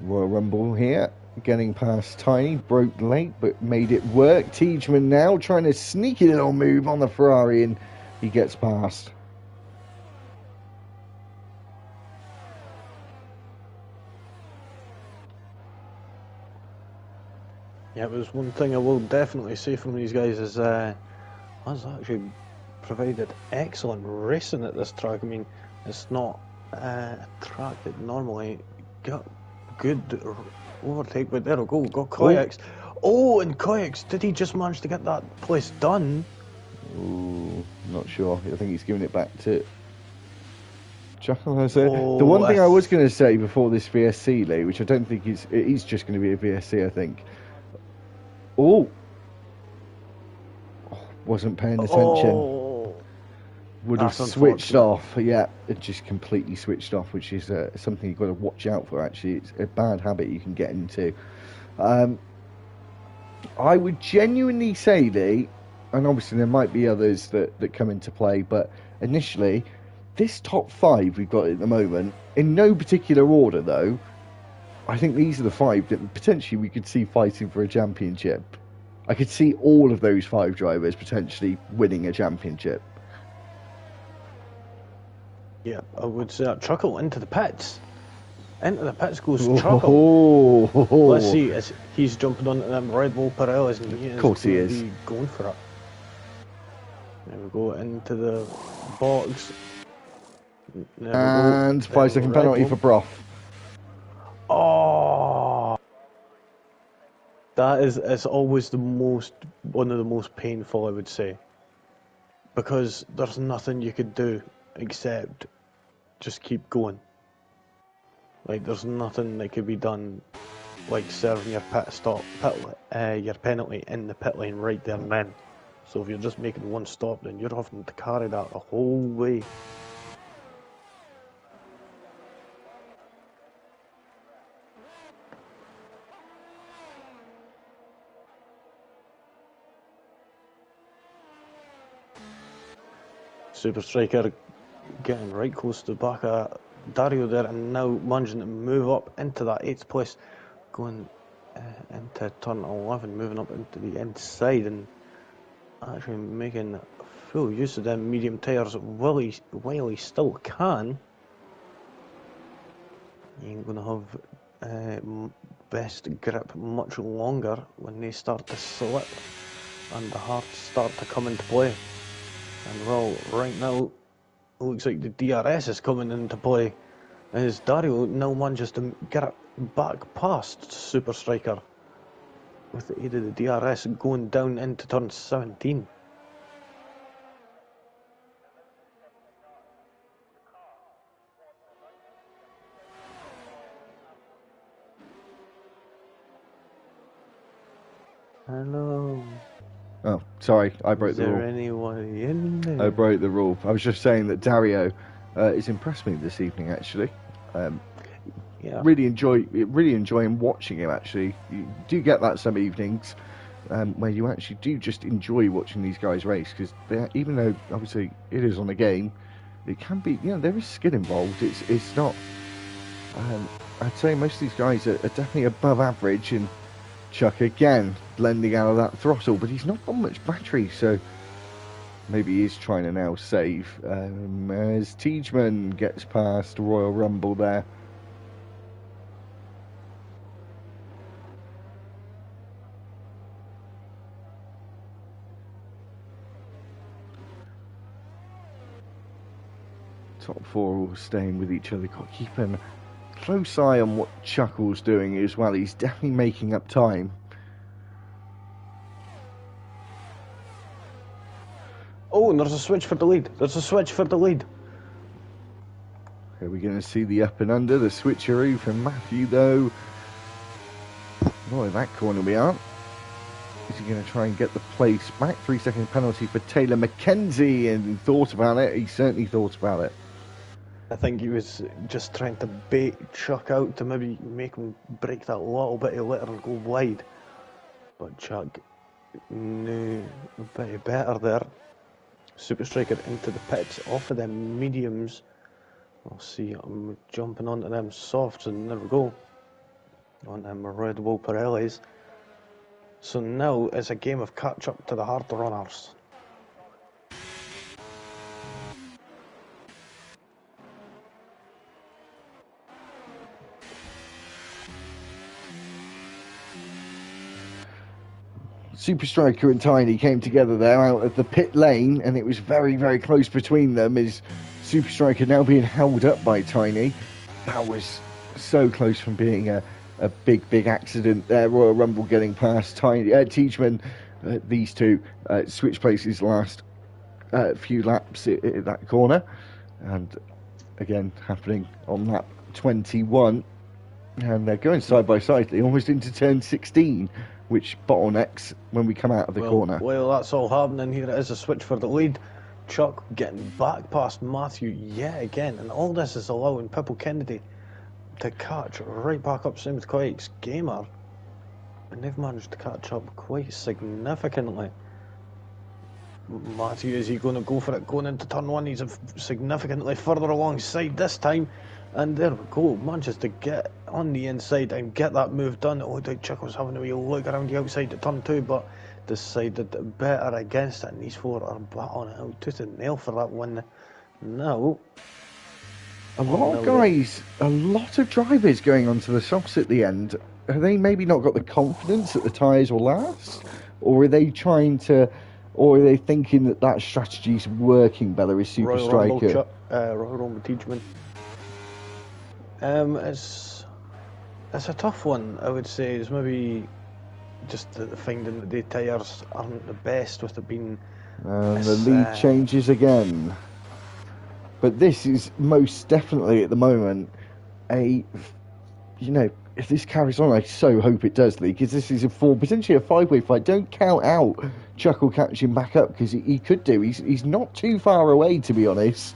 Royal Rumble here. Getting past Tiny. Broke late, but made it work. Teachman now trying to sneak a little move on the Ferrari, and he gets past. Yeah, it was one thing I will definitely say from these guys is has actually provided excellent racing at this track. I mean, it's not a track that normally got good overtake, but there we go, got Koyaks. Oh, and Koyaks, did he just manage to get that place done? Ooh, not sure. I think he's giving it back to Chuckle. The one thing I was going to say before this VSC, Lee, which I don't think he's just going to be a VSC, I think. Oh, wasn't paying attention. Would have switched off. Yeah, it just completely switched off, which is something you've got to watch out for, actually. It's a bad habit you can get into. I would genuinely say, Lee, and obviously there might be others that come into play, but initially, this top 5 we've got at the moment, in no particular order though, I think these are the 5 that potentially we could see fighting for a championship. I could see all of those 5 drivers potentially winning a championship. Yeah, I would say that. Chuckle into the pits. Into the pits goes Chuckle. Let's see, he's jumping onto them Red Bull Pirellis, and he is going for it. There we go, into the box. And 5-second penalty for Brough. Oh, that is always one of the most painful, I would say, because there's nothing you could do except just keep going. Like, there's nothing that could be done, like serving your your penalty in the pit lane right there and then. So if you're just making one stop, then you're having to carry that the whole way. Super Striker getting right close to the back of Dario there, and now managing to move up into that 8th place, going into turn 11, moving up into the inside and actually making full use of them medium tyres while he still can. He ain't going to have best grip much longer when they start to slip and the hearts start to come into play. And well, right now, it looks like the DRS is coming into play, as Dario now manages to get it back past Super Striker with the aid of the DRS going down into turn 17. Hello. Oh, sorry, I broke the rule. Is there anyone in there? I broke the rule. I was just saying that Dario has impressed me this evening, actually. Yeah. Really enjoying watching him, actually. You do get that some evenings where you actually do just enjoy watching these guys race, because even though obviously it is on a game, it can be, there is skill involved. It's not. I'd say most of these guys are definitely above average, and Chuck again blending out of that throttle, but he's not got much battery, so Maybe he's trying to now save as Tiedemann gets past Royal Rumble there. Top four all staying with each other. Got to keep a close eye on what Chuckle's doing as well. He's definitely making up time. Oh, and there's a switch for the lead. There's a switch for the lead. Are we going to see the up and under, the switcheroo from Matthew, though? Not in that corner we aren't. Is he going to try and get the place back? 3-second penalty for Taylor McKenzie, and he thought about it. He certainly thought about it. I think he was just trying to bait Chuck out to maybe make him break that little bit of letter and go wide. But Chuck knew a bit better there. Super Striker into the pits, off of them mediums. I'll see, I'm jumping onto them softs, and there we go. On them Red Bull Pirellis. So now it's a game of catch up to the hard runners. Super Striker and Tiny came together there out of the pit lane, and it was very, very close between them as Super Striker now being held up by Tiny. That was so close from being a big, big accident there. Royal Rumble getting past Tiny. Tiedemann, these two switch places last few laps at that corner. And again, happening on lap 21. And they're going side by side, almost into turn 16. Which bottlenecks when we come out of the corner. Well, that's all happening. Here it is, a switch for the lead. Chuck getting back past Matthew yet again, and all this is allowing Pippo Kennedy to catch right back up, same with Quake's Gamer, and they've managed to catch up quite significantly. Matthew, is he going to go for it going into turn one? He's significantly further alongside this time. And there we go, manages to get on the inside and get that move done. Oh, Chuck was having a wee look around the outside at turn two, but decided better against it. And these four are battling it out tooth and nail for that one. Now, a lot of guys, a lot of drivers going onto the softs at the end. Have they maybe not got the confidence that the tyres will last? Or are they trying to, or are they thinking that that strategy's working better as Super Striker? Royal Rumble Tiedemann. It's a tough one, I would say. It's maybe just finding that the tyres aren't the best with it being... the lead changes again. But this is most definitely at the moment if this carries on, I so hope it does, Lee, because this is potentially a five-way fight. Don't count out Chuckle catching back up, because he could do. He's not too far away, to be honest.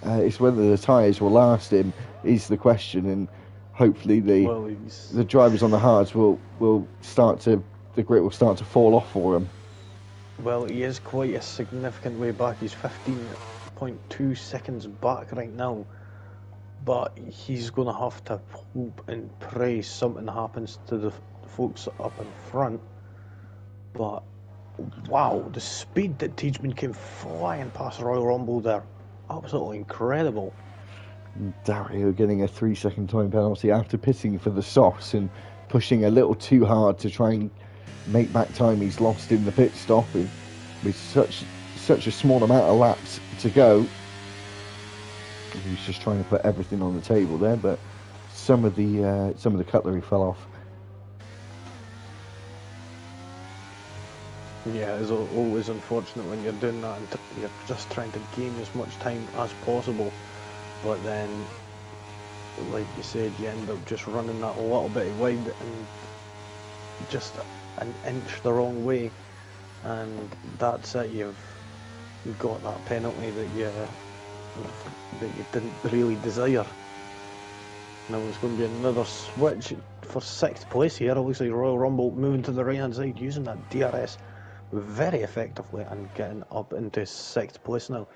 It's whether the tyres will last him is the question, and hopefully the drivers on the hards will start to, the grit will start to fall off for him. Well, he is quite a significant way back. He's 15.2 seconds back right now, but he's going to have to hope and pray something happens to the folks up in front. But wow, the speed that Tiedemann came flying past Royal Rumble there, absolutely incredible. Dario getting a 3-second time penalty after pitting for the softs and pushing a little too hard to try and make back time he's lost in the pit stop with such a small amount of laps to go. He was just trying to put everything on the table there, but some of the cutlery fell off. Yeah, it's always unfortunate when you're doing that and you're just trying to gain as much time as possible, but then, like you said, you end up just running that a little bit wide and just an inch the wrong way, and that's it. You've got that penalty that you didn't really desire. Now it's going to be another switch for 6th place here. It looks like Royal Rumble moving to the right hand side, using that DRS very effectively and getting up into 6th place now.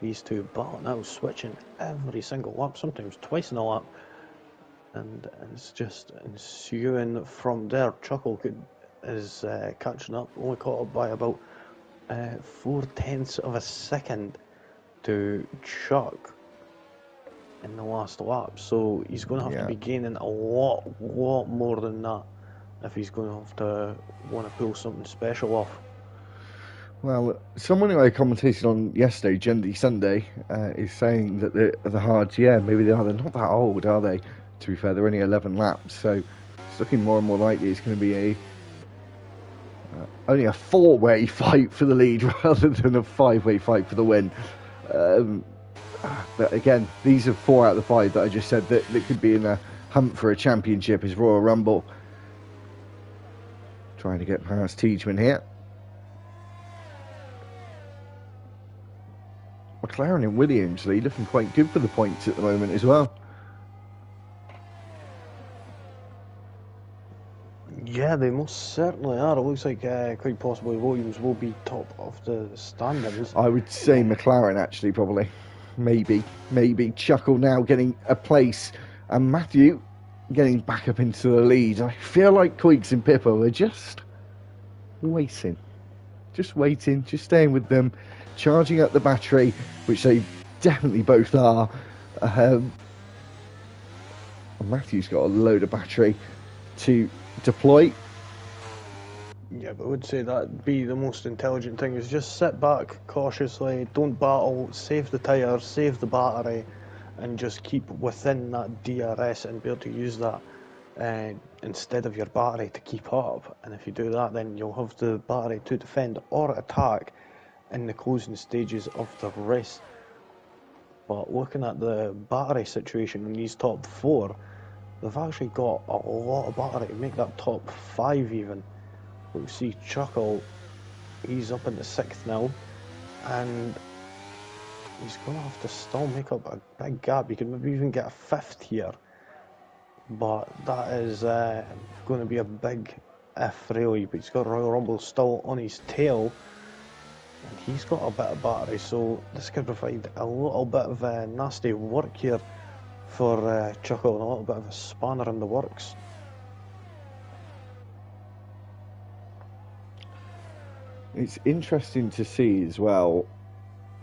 These two battle now, switching every single lap, sometimes twice in a lap, and it's just ensuing from there. Chuckle is catching up, only caught up by about 4/10 of a second to Chuck in the last lap, so he's going to have to be gaining a lot more than that if he's going to have to want to pull something special off. Well, someone who I commentated on yesterday, Gendy Sunday, is saying that the hards, maybe they're not that old, are they? To be fair, they're only 11 laps, so it's looking more and more likely it's going to be only a 4-way fight for the lead rather than a 5-way fight for the win. But again, these are 4 out of the 5 that I just said that could be in a hunt for a championship as Royal Rumble. Trying to get past Teachman here. McLaren and Williams, Lee, looking quite good for the points at the moment as well. Yeah, they most certainly are. It looks like quite possibly Williams will be top of the standings. I would say McLaren, actually, probably. Maybe. Chuckle now getting a place, and Matthew getting back up into the lead. I feel like Queeks and Pippo are just waiting, just staying with them, charging up the battery, which they definitely both are. Matthew's got a load of battery to deploy. Yeah, but I would say that'd be the most intelligent thing, is just sit back cautiously, don't battle, save the tyres, save the battery, and just keep within that DRS and be able to use that instead of your battery to keep up. And if you do that, then you'll have the battery to defend or attack in the closing stages of the race. But looking at the battery situation in these top 4, they've actually got a lot of battery to make that top 5 even. We see Chuckle, he's up in the 6th now, and he's going to have to still make up a big gap. He could maybe even get a 5th here, but that is going to be a big if really. But he's got Royal Rumble still on his tail, and he's got a bit of battery, so this could provide a little bit of nasty work here for Chuckle, and a little bit of a spanner in the works. It's interesting to see as well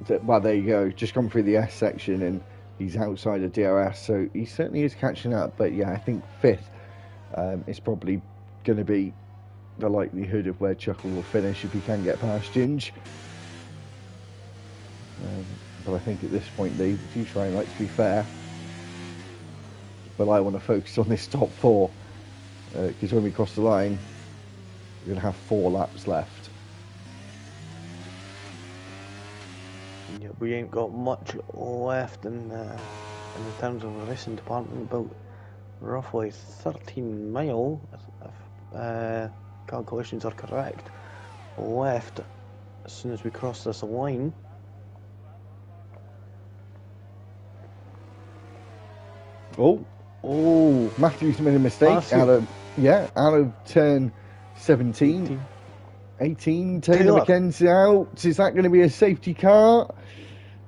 that, well, there you go, just gone through the S section and he's outside of DRS, so he certainly is catching up. But yeah, I think 5th is probably going to be the likelihood of where Chuckle will finish if he can get past Ginge. But I think at this point they do try and like to be fair. But I want to focus on this top 4 because when we cross the line, we're going to have 4 laps left. Yeah, we ain't got much left in terms of the racing department. About roughly 13 mile, if calculations are correct, left as soon as we cross this line. Oh, Matthew's made a mistake out of turn 17. 18, Taylor McKenzie out. Is that going to be a safety car?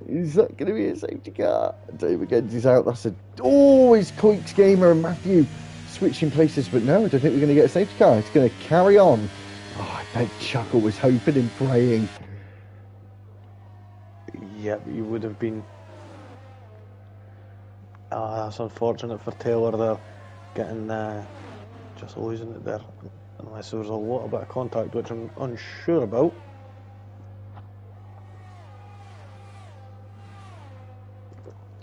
Taylor McKenzie's out. That's it's Queeks Gamer and Matthew switching places, but no, I don't think we're going to get a safety car. It's going to carry on. Oh, I bet Chuckle was hoping and praying. Yep, he would have been. That's unfortunate for Taylor there, getting just losing it there. Unless there was a little bit of contact, which I'm unsure about.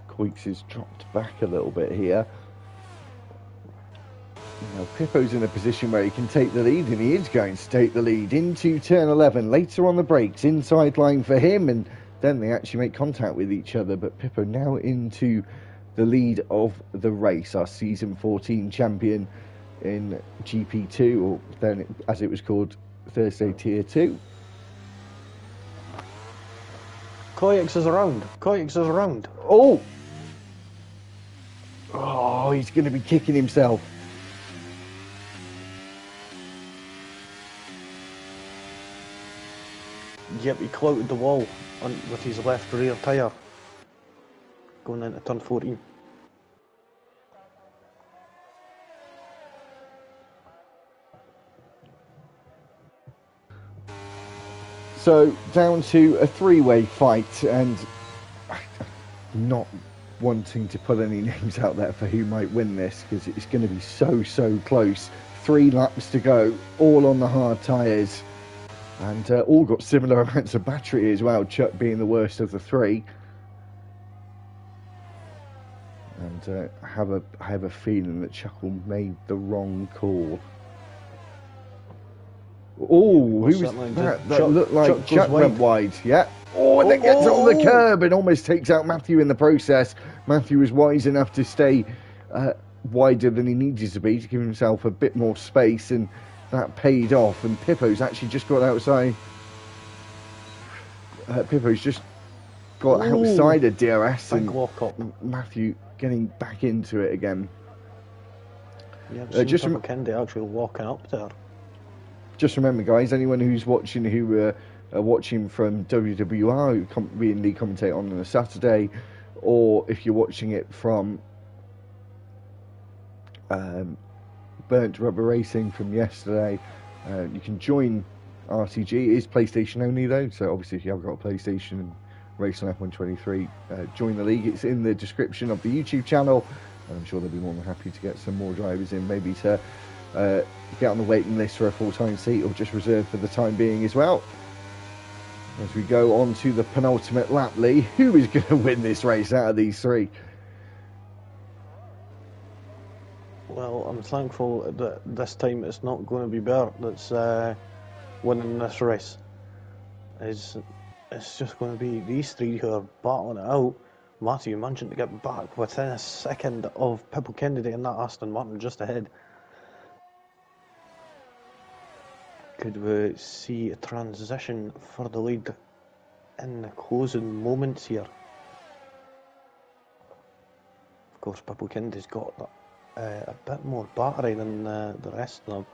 Queeks has dropped back a little bit here. Now Pippo's in a position where he can take the lead, and he is going to take the lead into turn 11. Later on the brakes, inside line for him, and then they actually make contact with each other. But Pippo now into the lead of the race, our season 14 champion in GP2, or then as it was called, Thursday Tier 2. Koyix is around. Oh, he's going to be kicking himself. Yep, he clouted the wall with his left rear tyre going into turn 14. So down to a three-way fight, and not wanting to put any names out there for who might win this, because it's going to be so close. 3 laps to go, all on the hard tyres, and all got similar amounts of battery as well, Chuck being the worst of the 3. And I have a feeling that Chuckle made the wrong call. Oh, who was that? That looked like Chuck went wide. Yeah. Oh, and then gets on the curb and almost takes out Matthew in the process. Matthew was wise enough to stay wider than he needed to be to give himself a bit more space, and that paid off. And Pippo's actually just got outside. Pippo's just got outside of DRS, and Matthew getting back into it again. Yeah, just Kennedy actually walking up there. Just remember, guys, anyone who's watching who are watching from WWR, who being lead commentator on a Saturday, or if you're watching it from Burnt Rubber Racing from yesterday, you can join RTG. It is PlayStation only though, so obviously if you haven't got a PlayStation and race on F123, join the league. It's in the description of the YouTube channel, and I'm sure they'll be more than happy to get some more drivers in, maybe to get on the waiting list for a full-time seat, or just reserve for the time being as well. As we go on to the penultimate lap, Lee, who is going to win this race out of these 3? Well, I'm thankful that this time it's not going to be Bert that's winning this race. It's just going to be these 3 who are battling it out. Matthew managing to get back within a second of Pippo Kennedy and that Aston Martin just ahead. Could we see a transition for the lead in the closing moments here? Of course, Pippo Kennedy's got a bit more battery than the rest of them.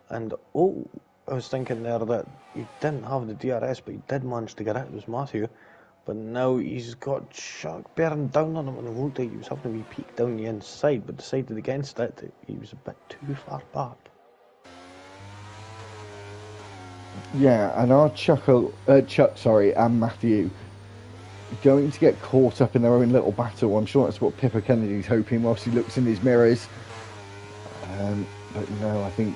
And I was thinking there that he didn't have the DRS, but he did manage to get it. It was Matthew. But now he's got Chuck bearing down on him, and it looked like he was having to be peeked down the inside, but decided against it. He was a bit too far back. Yeah, and our Chuck and Matthew going to get caught up in their own little battle. I'm sure that's what Pippo Kennedy's hoping whilst he looks in his mirrors. But no, I think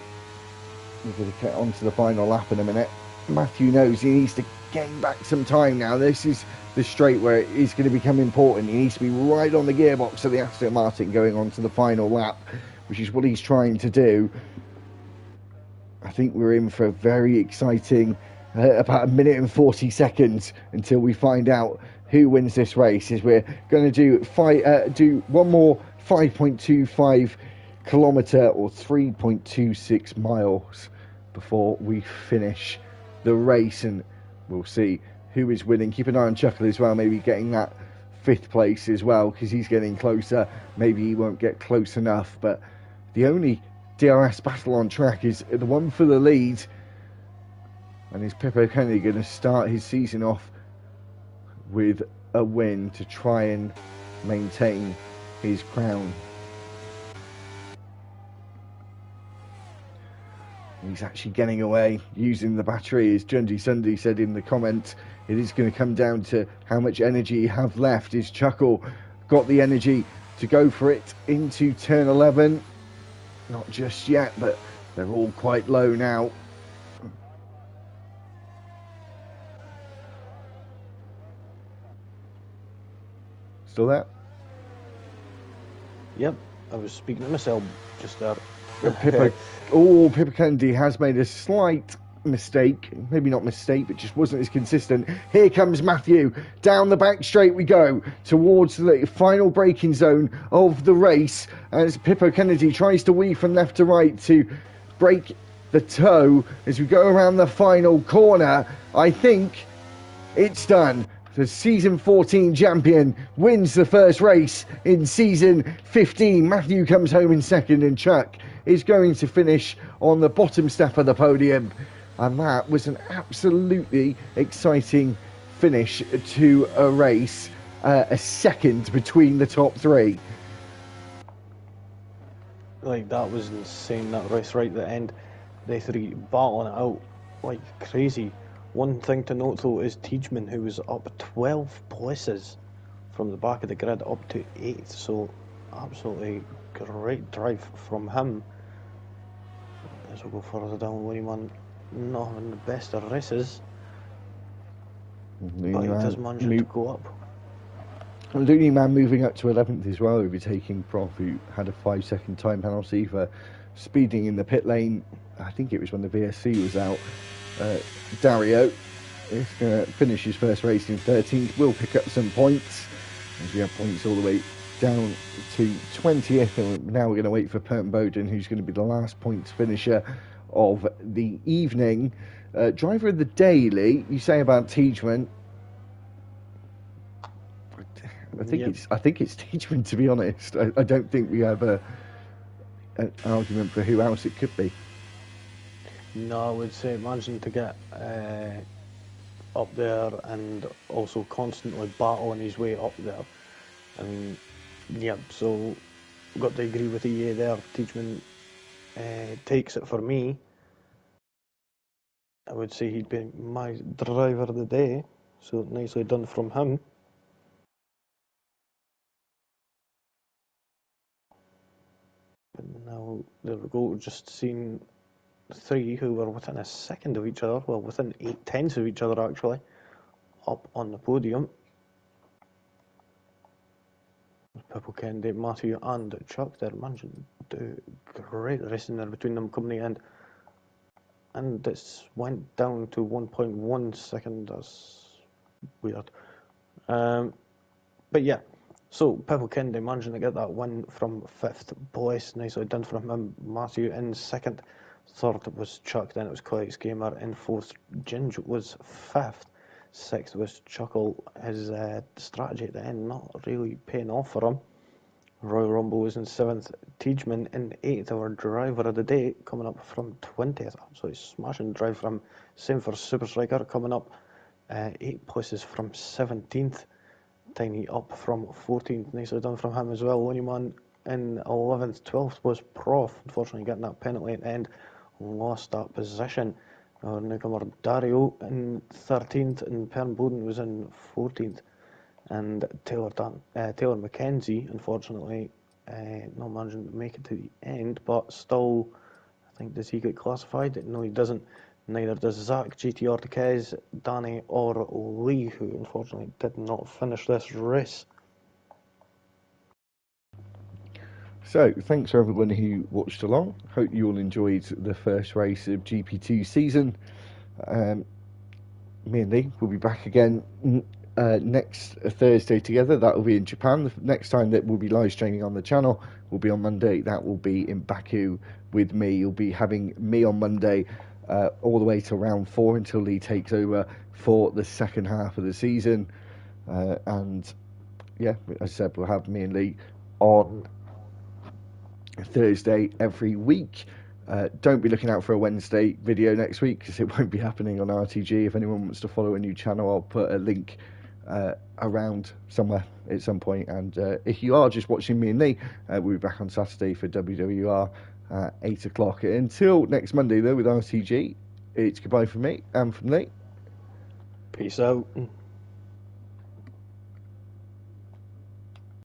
we're going to get on to the final lap in a minute. Matthew knows he needs to gain back some time now. This is the straight where it is going to become important. He needs to be right on the gearbox of the Aston Martin going on to the final lap, which is what he's trying to do. I think we're in for a very exciting about 1 minute and 40 seconds until we find out who wins this race. Is we're going to do one more 5.25 kilometre or 3.26 miles before we finish the race, and we'll see who is winning. Keep an eye on Chuckle as well, maybe getting that 5th place as well, because he's getting closer. Maybe he won't get close enough, but the only DRS battle on track is the one for the lead. And is Pippo Kennedy going to start his season off with a win to try and maintain his crown? He's actually getting away using the battery, as Jundy Sunday said in the comment. It is going to come down to how much energy you have left. Is Chuckle got the energy to go for it into turn 11? Not just yet, but they're all quite low now. Still there? Yep, I was speaking to myself just there. Pippo Kennedy has made a slight mistake. Maybe not mistake, but just wasn't as consistent. Here comes Matthew. Down the back straight we go towards the final braking zone of the race, as Pippo Kennedy tries to weave from left to right to break the toe as we go around the final corner. I think it's done. The season 14 champion wins the first race in season 15. Matthew comes home in second, and Chuck is going to finish on the bottom step of the podium. And that was an absolutely exciting finish to a race, a second between the top 3. Like, that was insane, that race right at the end. They 3 battling it out like crazy. One thing to note though is Tiedemann, who was up 12 places from the back of the grid up to 8th, so absolutely great drive from him. As we go further down, Looneyman not having the best of races, but he does manage to go up. Looneyman moving up to 11th as well. He'll be taking Prof, who had a 5-second time penalty for speeding in the pit lane. I think it was when the VSC was out. Dario is going to finish his first race in 13th. Will pick up some points, as we have points all the way down to 20th. And now we're going to wait for Pert Bowden, who's going to be the last points finisher of the evening. Driver of the day, Lee, you say about Tiedemann. I think it's Tiedemann, to be honest. I don't think we have an argument for who else it could be. No, I would say managing to get up there and also constantly battling his way up there. I mean, yeah, so got to agree with EA there. Tiedemann takes it for me. I would say he'd be my driver of the day, so nicely done from him. But now, there we go, just seen 3 who were within a second of each other, well, within 8/10 of each other actually, up on the podium. Pippo Kennedy, Matthew and Chuck, they're managing to do great racing there between them coming in. And this went down to 1.1 second, that's weird. But yeah, so Pippo Kennedy managing to get that win from 5th place, nicely done from him. Matthew in 2nd, 3rd was Chuck, then it was Colex Gamer, in 4th Ginge was 5th, 6th was Chuckle. His strategy at the end not really paying off for him. Royal Rumble was in 7th, Tiedemann in 8th, our driver of the day, coming up from 20th, absolutely smashing drive from him. Same for Super Striker, coming up 8 places from 17th, Tiny up from 14th, nicely done from him as well. Looneyman in 11th, 12th was Prof, unfortunately getting that penalty at the end, lost that position. Our newcomer Dario in 13th, and Pern Bowden was in 14th. And Taylor Mackenzie, unfortunately, not managing to make it to the end, but still, I think, does he get classified? No, he doesn't. Neither does Zach, GT RTGs, Danny, or Lee, who unfortunately did not finish this race. So, thanks for everyone who watched along. Hope you all enjoyed the first race of GP2 season. Me and Lee will be back again next Thursday together. That will be in Japan. The next time that we'll be live streaming on the channel will be on Monday. That will be in Baku with me. You'll be having me on Monday all the way to round 4 until Lee takes over for the second half of the season. And yeah, as I said, we'll have me and Lee on Thursday every week. Don't be looking out for a Wednesday video next week, because it won't be happening on RTG. If anyone wants to follow a new channel, I'll put a link around somewhere at some point. And if you are just watching me and Lee, we'll be back on Saturday for WWR at 8 o'clock. Until next Monday, though, with RTG, it's goodbye from me and from Lee. Peace out.